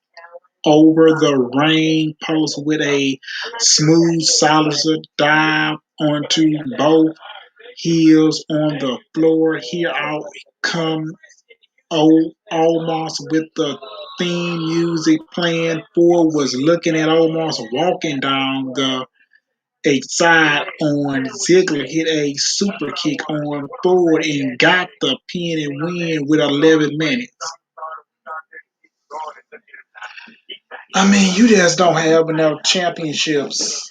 over the ring post with a smooth Salazar dive onto both heels on the floor. Here out come Omos with the theme music playing. Ford was looking at Omos walking down the a side on. Ziggler hit a super kick on Ford and got the pin and win with 11 minutes. I mean, you just don't have enough championships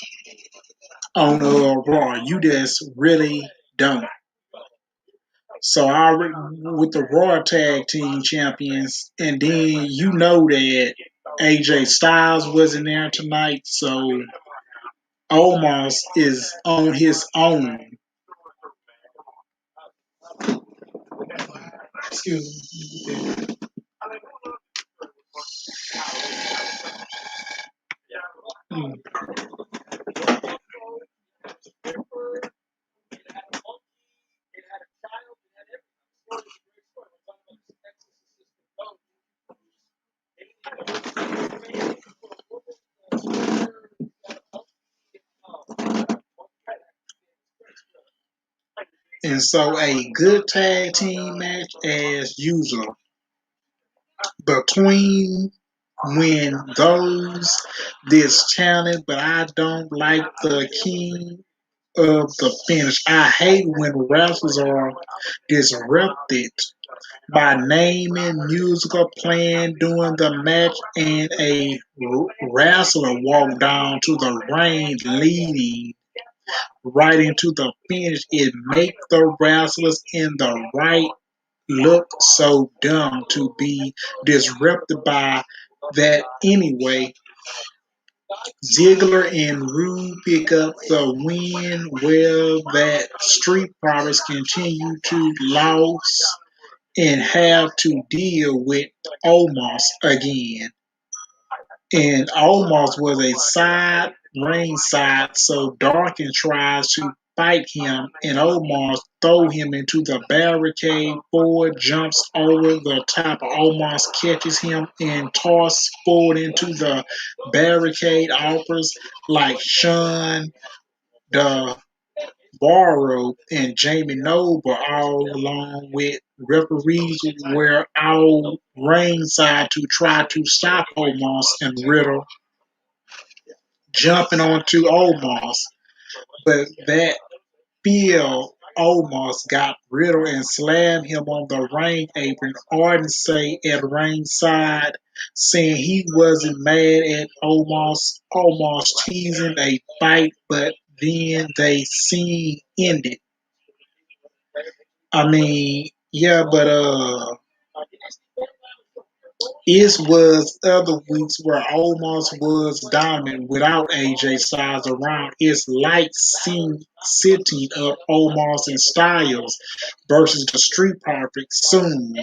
on Raw. You just really don't. So I with the Raw Tag Team Champions, and then you know that AJ Styles wasn't there tonight, so Omos is on his own. Excuse me. And so a good tag team match as usual between when those this talent, but I don't like the king of the finish. I hate when wrestlers are disrupted by naming, musical playing during the match, and a wrestler walk down to the ring leading right into the finish. It make the wrestlers in the right look so dumb to be disrupted by that anyway. Ziggler and Rude pick up the win. Well, that Street Profits continue to lose and have to deal with Omos again. And Omos was a side ringside, so Darkin tries to fight him, and Omos throw him into the barricade. Ford jumps over the top of Omos, catches him, and tosses Ford into the barricade. Offers like Sean, the Borrow, and Jamie Noble, all along with referees, were out ringside to try to stop Omos, and Riddle jumping onto Omos. But that Bill Omos got Riddle and slammed him on the ring apron. Orton say at ringside, saying he wasn't mad at Omos teasing a fight, but then they scene ended. I mean, yeah, but it was other weeks where Omos was dominant without AJ Styles around. It's like sitting up Omos and Styles versus the Street Profits soon.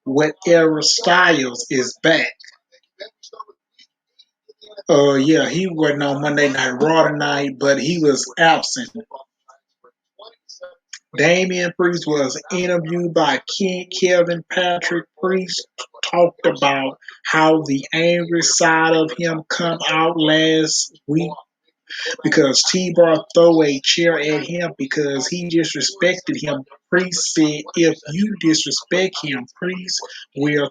Whatever Styles is back. Yeah, he wasn't on Monday Night Raw tonight, but he was absent. Damian Priest was interviewed by Kevin Patrick. Priest talked about how the angry side of him come out last week because T-Bar threw a chair at him because he disrespected him. Priest said, "If you disrespect him, Priest will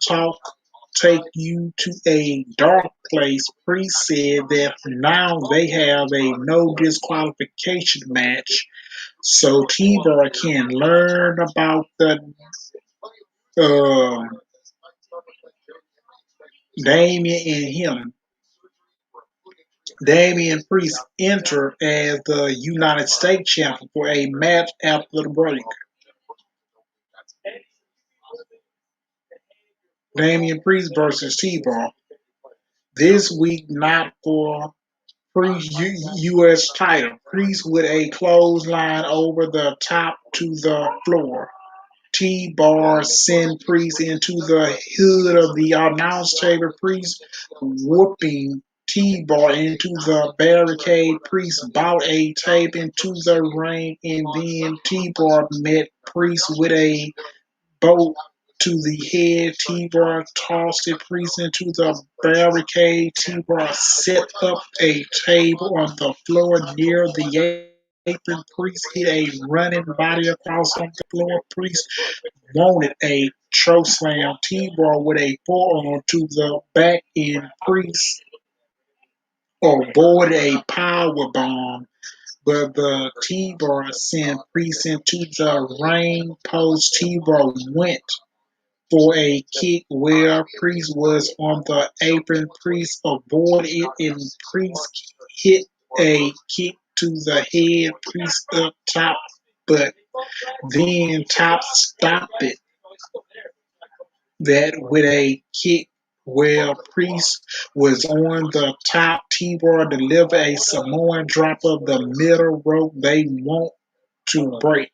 take you to a dark place." Priest said that now they have a no disqualification match so T-Bar can learn about the uh, Damien and him. Damian Priest enter as the United States champion for a match after the break. Damian Priest versus T-Bar. This week, not for Priest U.S. title. Priest with a clothesline over the top to the floor. T-Bar send Priest into the hood of the announce table. Priest whooping T-Bar into the barricade. Priest bought a tape into the ring, and then T-Bar met Priest with a boat to the head. T-Bar tossed the Priest into the barricade. T-Bar set up a table on the floor near the apron. Priest hit a running body across on the floor. Priest wanted a choke slam. T-Bar with a forearm to the back end. Priest avoided a power bomb, but the T-Bar sent Priest into the ring post. T-Bar went for a kick where Priest was on the apron. Priest avoided it and Priest hit a kick to the head. Priest up top, but then Top stopped it that with a kick where Priest was on the top. T-Bar delivered a Samoan drop of the middle rope they want to break.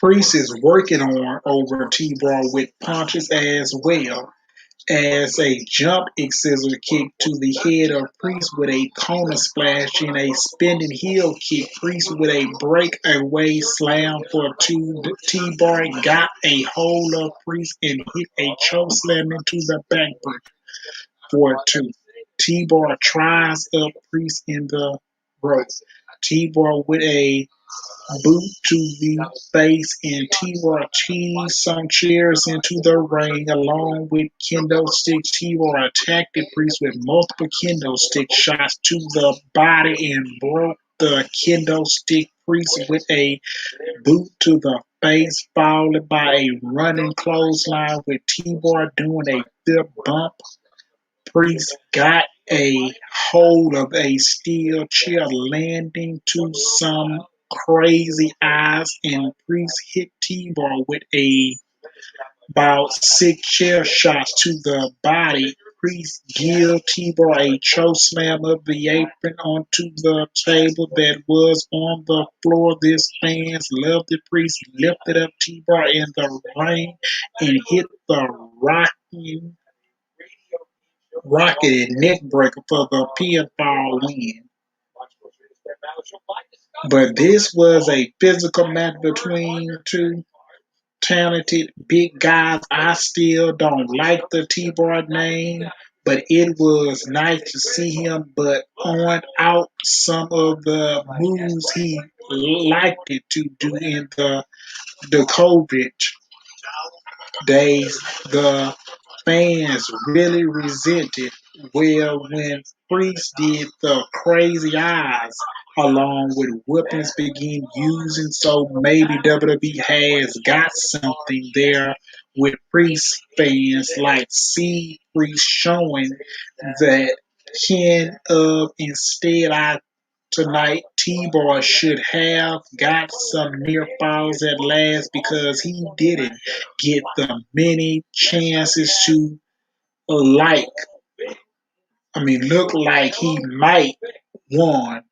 Priest is working on over T-Bar with punches as well as a jump scissor kick to the head of Priest with a corner splash and a spinning heel kick. Priest with a breakaway slam for two. T-Bar got a hold of Priest and hit a choke slam into the backbreaker for two. T-Bar tries up Priest in the ropes. T-Bar with a boot to the face and T-Bar cheese some chairs into the ring along with kendo sticks. T-Bar attacked the Priest with multiple kendo stick shots to the body and broke the kendo stick. Priest with a boot to the face followed by a running clothesline with T-Bar doing a flip bump. Priest got a hold of a steel chair landing to some crazy eyes and Priest hit T-Bar with about six chair shots to the body. Priest give T-Bar a choke slam of the apron onto the table that was on the floor. This fans loved the Priest lifted up T-Bar in the ring and hit the rocketed neck breaker for the pinfall win. But this was a physical match between two talented big guys. I still don't like the T-Bar name, but it was nice to see him. But on out some of the moves he liked it to do in the COVID days, the fans really resented well when Priest did the crazy eyes along with weapons begin using. So maybe WWE has got something there with Priest fans like see Priest showing that kin of instead I tonight, T-Bar should have got some near falls at last because he didn't get the many chances to like, look like he might won.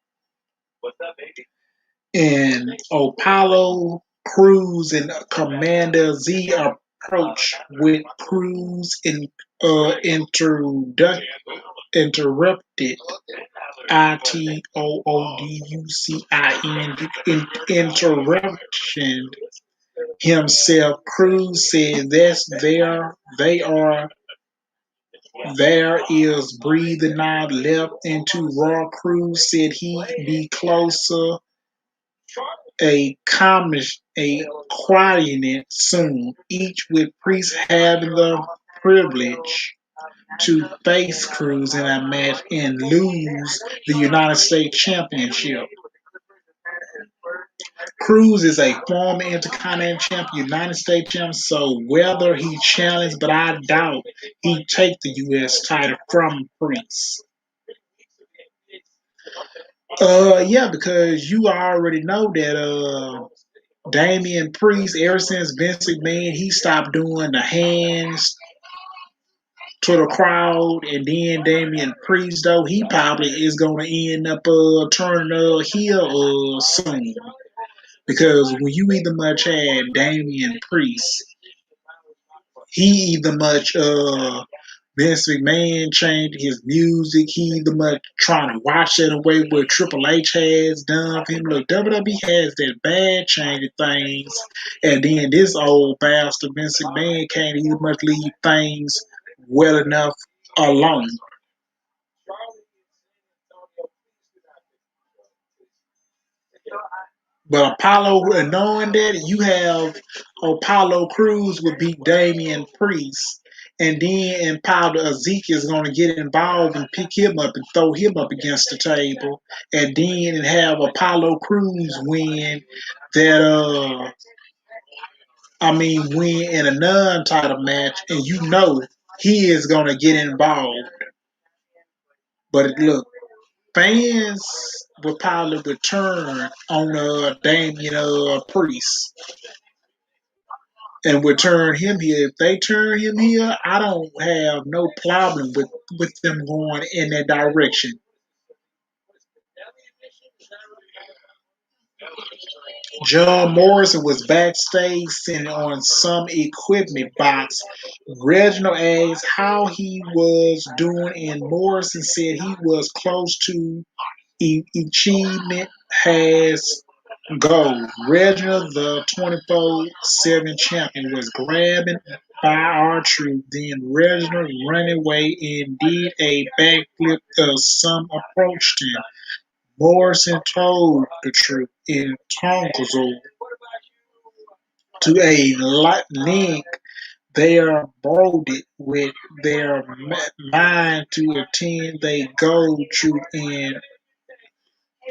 And Apollo Cruz and Commander Z approach with Cruz in introduction. interrupted interruption himself. Cruz said that's there is breathing out left into Raw. Cruz said he'd be closer a quiet soon, each with Priest having the privilege to face Cruz in a match and lose the United States Championship. Cruz is a former Intercontinental Champion, United States Champion, so whether he challenged, but I doubt he'd take the U.S. title from Priest. Yeah, because you already know that Damian Priest, ever since Vince McMahon, he stopped doing the hands to the crowd, and then Damian Priest, though, he probably is going to end up turning heel soon. Because when you either much had Damian Priest, he either much Vince McMahon changed his music. He the much trying to watch it away what Triple H has done for him. Look, WWE has that bad changing things, and then this old bastard Vince McMahon can't even much leave things well enough alone. But Apollo, knowing that you have Apollo Cruz would beat Damian Priest, and then Apollo Ezekiel is going to get involved and pick him up and throw him up against the table, and then have Apollo Cruz win that. Win in a non-title match, and you know he is going to get involved. But look, fans will probably return on Damian Priest and would turn him here. If they turn him here, I don't have no problem with them going in that direction. John Morrison was backstage sitting on some equipment box. Reginald asked how he was doing, and Morrison said he was close to achievement has gold. Reginald, the 24/7 champion, was grabbing by our truth. Then Reginald ran away and did a backflip as some approached him. Morrison told the truth in Tonkazo to a link they are bolded with their mind to attend they go to in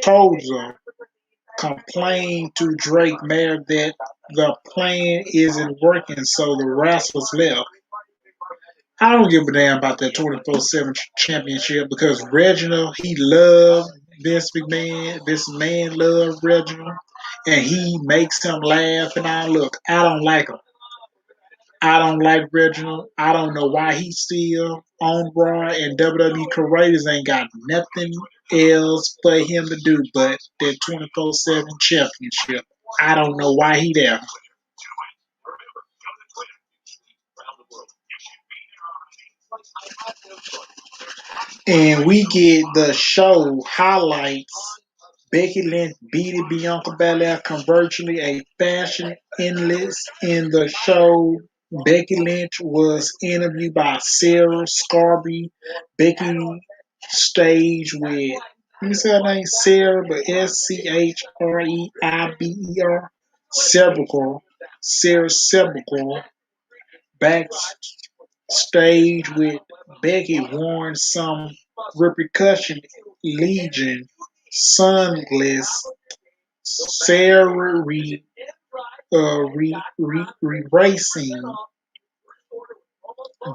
Toza complained to Drake Mayer that the plan isn't working, so the wrestlers left. I don't give a damn about that 24/7 championship because Reginald, he loved Vince McMahon. Vince McMahon loved Reginald, and he makes him laugh. And I look, I don't like him. I don't like Reginald. I don't know why he's still on Raw, and WWE creators ain't got nothing else for him to do but that 24/7 championship. I don't know why he there. And we get the show highlights. Becky Lynch beat Bianca Belair controversially, a fashion analyst in the show. Becky Lynch was interviewed by Sarah Scarby. Becky stage with, let me say her name, Sarah, but Schreiber. Sarah Sepulchre backstage with Becky worn some repercussion Legion sunless Sarah racing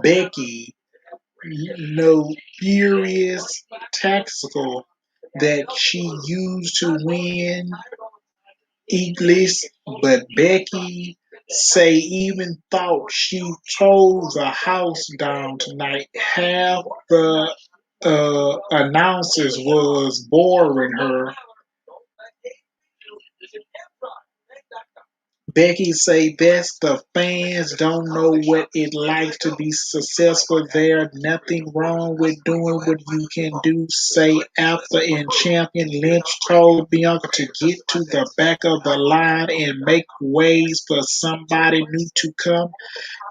Becky no furious tactical that she used to win English, but Becky say even thought she tore the house down tonight. Half the announcers was boring her. Becky say that's the fans don't know what it likes to be successful. There nothing wrong with doing what you can do. Say after and champion Lynch told Bianca to get to the back of the line and make ways for somebody new to come.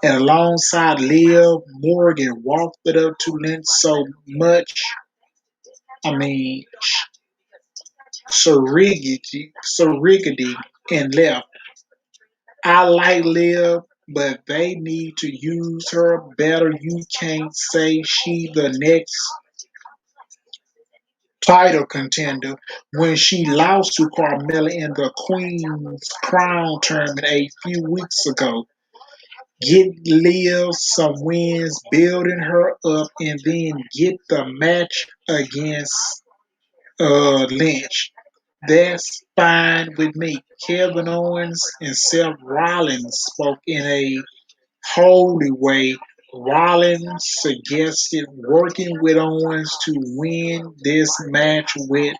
And alongside Liv, Morgan walked it up to Lynch so much. I mean, surrogate and left. I like Liv, but they need to use her better. You can't say she the next title contender when she lost to Carmella in the Queen's Crown tournament a few weeks ago. Get Liv some wins, building her up, and then get the match against Lynch. That's fine with me. Kevin Owens and Seth Rollins spoke in a holy way. Rollins suggested working with Owens to win this match with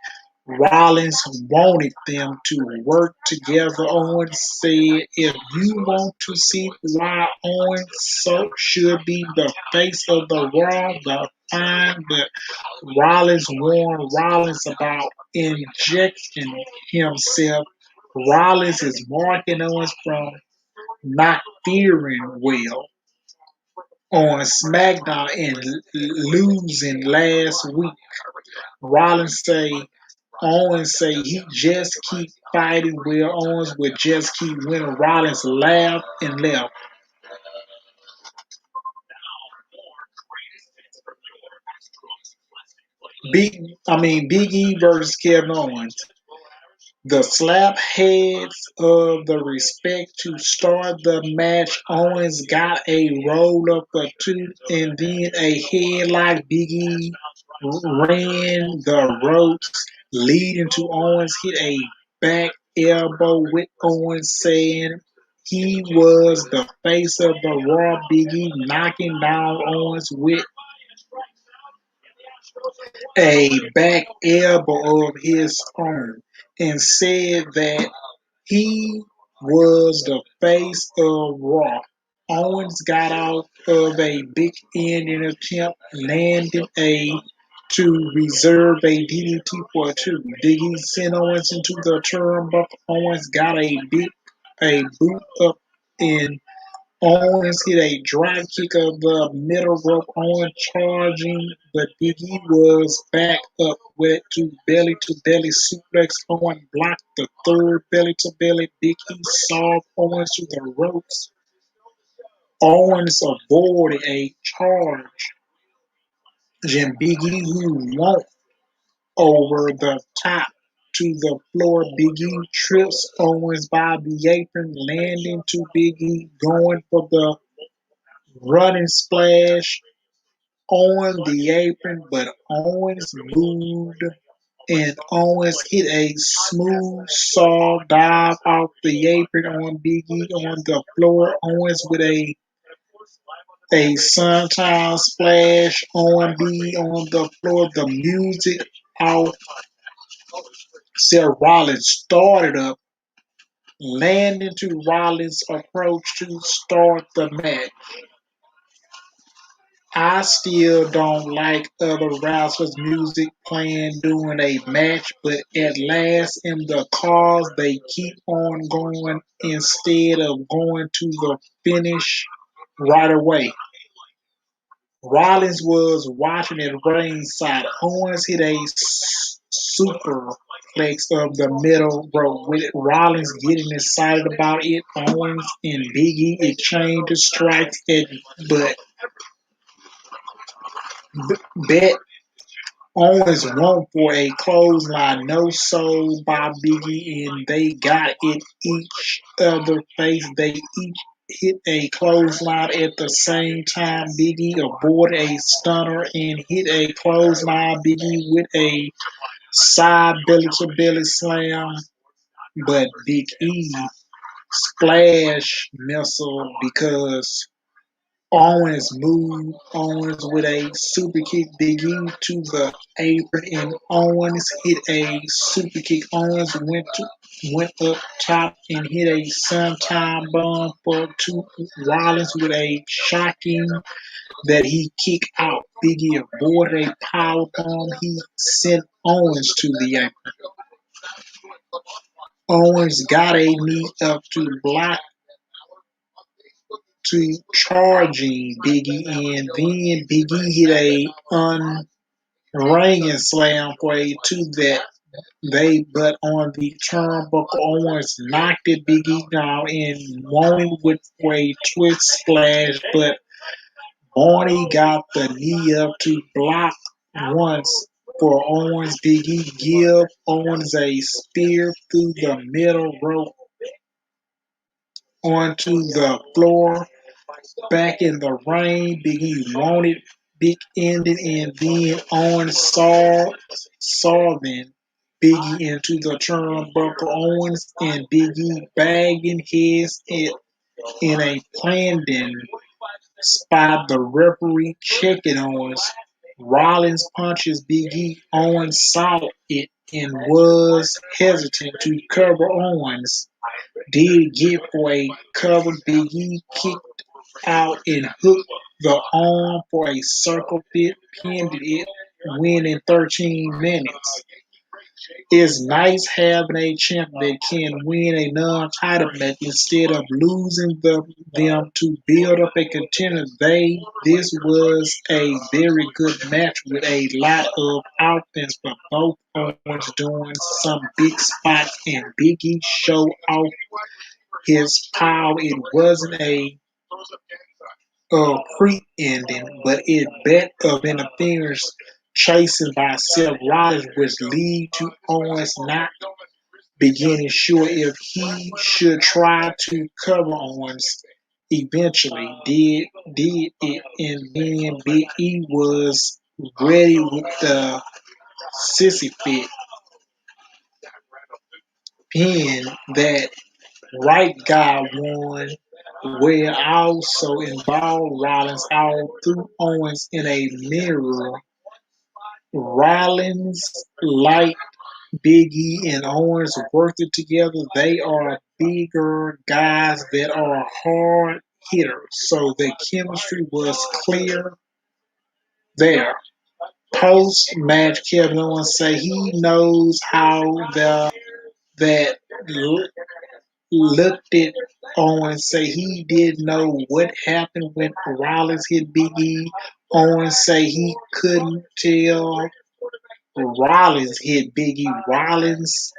Rollins wanted them to work together. Owens said, if you want to see why Owens should be the face of the world, the fine, but Rollins warned Rollins about injecting himself. Rollins is marking Owens from not fearing well on SmackDown and losing last week. Rollins say Owens say he just keep fighting where Owens would just keep winning. Rollins laughed and left. Big E versus Kevin Owens. The slap heads of the respect to start the match. Owens got a roll up for two and then a headlock. Big E ran the ropes, leading to Owens hit a back elbow with Owens saying he was the face of the Raw. Big E knocking down Owens with a back elbow of his own and said that he was the face of Raw. Owens got out of a big ending attempt, landing a to reserve a DDT for two. Diggy sent Owens into the turnbuckle. Owens got a boot up in Owens hit a drop kick of the middle rope. Owens charging, but Biggie was back up with to belly suplex. Owens blocked the third belly to belly. Biggie saw Owens to the ropes. Owens avoided a charge. Jim Biggie, who won't over the top to the floor. Biggie trips Owens by the apron, landing to Biggie, going for the running splash on the apron, but Owens moved and Owens hit a smooth saw dive off the apron on Biggie on the floor. Owens with a sunshine splash on Biggie on the floor. The music off. Seth Rollins started up, landing to Rollins' approach to start the match. I still don't like other wrestlers' music playing during a match, but at last in the cause they keep on going instead of going to the finish right away. Rollins was watching at ringside. Owens hit a superplex of the middle rope with Rollins getting excited about it. Owens and Biggie exchanged strikes but bet Owens won for a clothesline, no sold by Biggie, and they got it each other face. They each hit a clothesline at the same time. Biggie avoided a stunner and hit a clothesline. Biggie with a side belly to belly slam, but Big E splash missile because Owens moved Owens with a super kick, Big E to the apron, and Owens hit a super kick. Owens went up top and hit a sometime bomb for two. Rollins with a shocking that he kicked out. Big E avoided a power bomb. He sent Owens to the apron. Owens got a knee up to block to charging Biggie, and then Biggie hit a ringing slam for a two that but on the turnbuckle Owens knocked it Biggie down and won with a twist splash, but Barney got the knee up to block once for Owens. Biggie give Owens a spear through the middle rope onto the floor. Back in the ring, Big E wanted big ending, and then Owens saw then Big E into the turnbuckle. Owens and Big E bagging his in a planned spot. The referee checking Owens. Rollins punches Big E. Owens saw it and was hesitant to cover Owens. Did get for a cover. Big E kicked out and hooked the arm for a circle fit, pinned it, win in 13 minutes. It's nice having a champ that can win a non-title match instead of losing them to build up a contender. This was a very good match with a lot of offense for both Owens doing some big spots and Big E show off his power. It wasn't a creep ending, but it bet of interference chasing by Seth Rollins, which lead to Owens not beginning sure if he should try to cover Owens. Eventually, did it, and then Big E was ready with the sissy fit pin that right guy won, where also involved Rollins all through Owens in a mirror. Rollins, like Big E and Owens, working together. They are bigger guys that are hard hitters, so the chemistry was clear there. Post match, Kevin Owens say he knows how that looked at Owens, say he didn't know what happened when Rollins hit Big E. Owens say he couldn't tell Rollins hit Big E. Rollins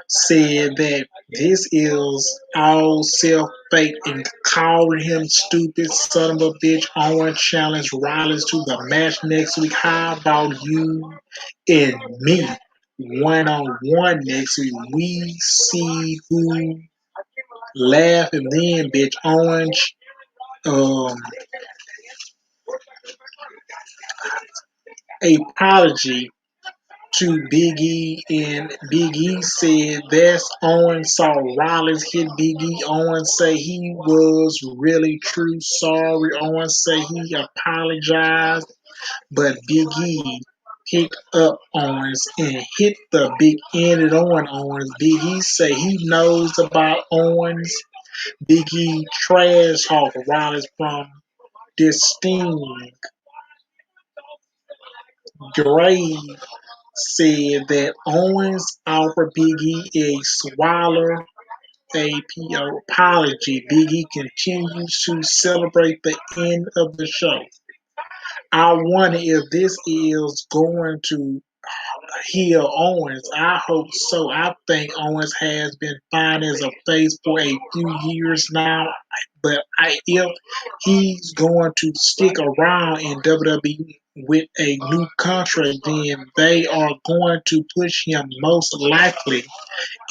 said that this is all self-fake and calling him stupid son of a bitch. Owens challenged Rollins to the match next week. How about you and me one-on-one next week? We see who laugh and then bitch. Owens um apology to Big E, and Big E said that's Owens saw Rollins hit Big E. Owens say he was really true sorry. Owens say he apologized, but Big E picked up Owens and hit the big ended on Owens. Big E say he knows about Owens. Big E trash talk Rollins from distinct grave said that Owens offered Big E a swallow apology. Big E continues to celebrate the end of the show. I wonder if this is going to heal Owens. I hope so. I think Owens has been fine as a face for a few years now, but if he's going to stick around in WWE with a new contract, then they are going to push him most likely.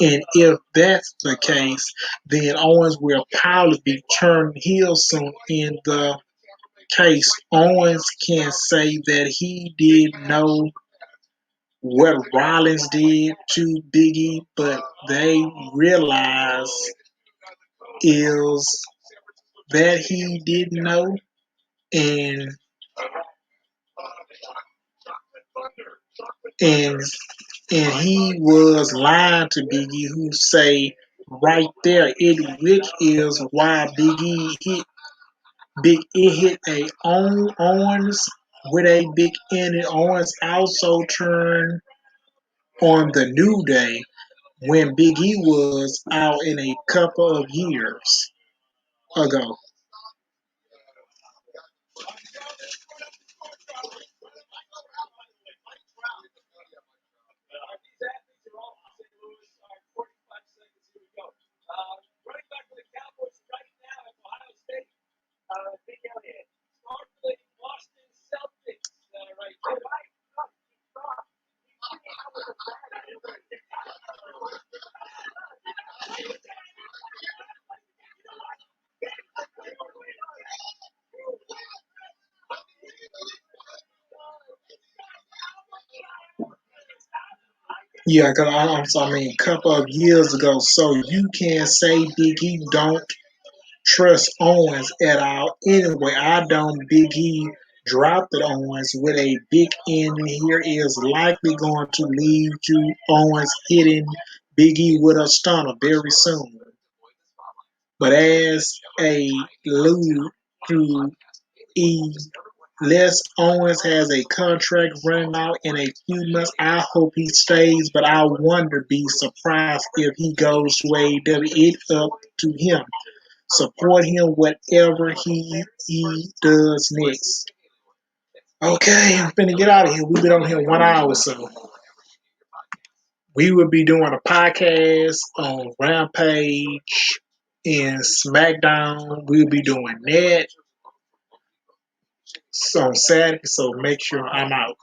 And if that's the case, then Owens will probably be turned heel soon. In the case, Owens can say that he did know what Rollins did to Biggie, but they realize is that he didn't know, and and and he was lying to Biggie, who say right there, which is why Big E hit a on Owens with a big ending. Owens also turned on the New Day when Big E was out in a couple of years ago. Yeah, because I mean, a couple of years ago, so you can't say Big E don't trust Owens at all. Anyway, I don't. Big E dropped it Owens with a big ending here is likely going to lead to Owens hitting Big E with a stunner very soon. But as a allude to E, Les Owens has a contract running out in a few months. I hope he stays, but I wonder, be surprised if he goes to AEW. It's up to him. Support him whatever he does next. Okay, I'm finna get out of here. We've been on here 1 hour, so we will be doing a podcast on Rampage and SmackDown. We'll be doing that on Saturday, so make sure I'm out.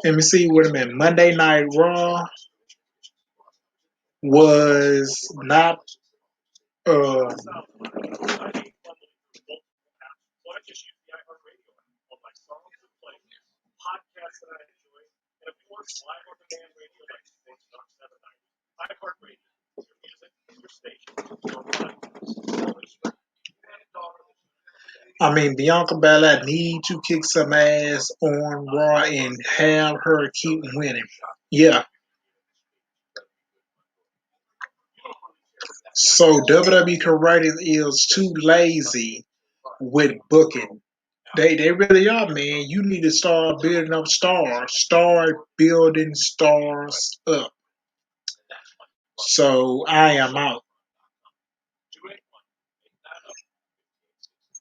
Let me see. Wait a minute. Monday Night Raw was not. Uh, I mean, Bianca Belair need to kick some ass on Raw and have her keep winning. Yeah. So WWE Karate is too lazy with booking. They really are, man. You need to start building up stars. Start building stars up. So I am out.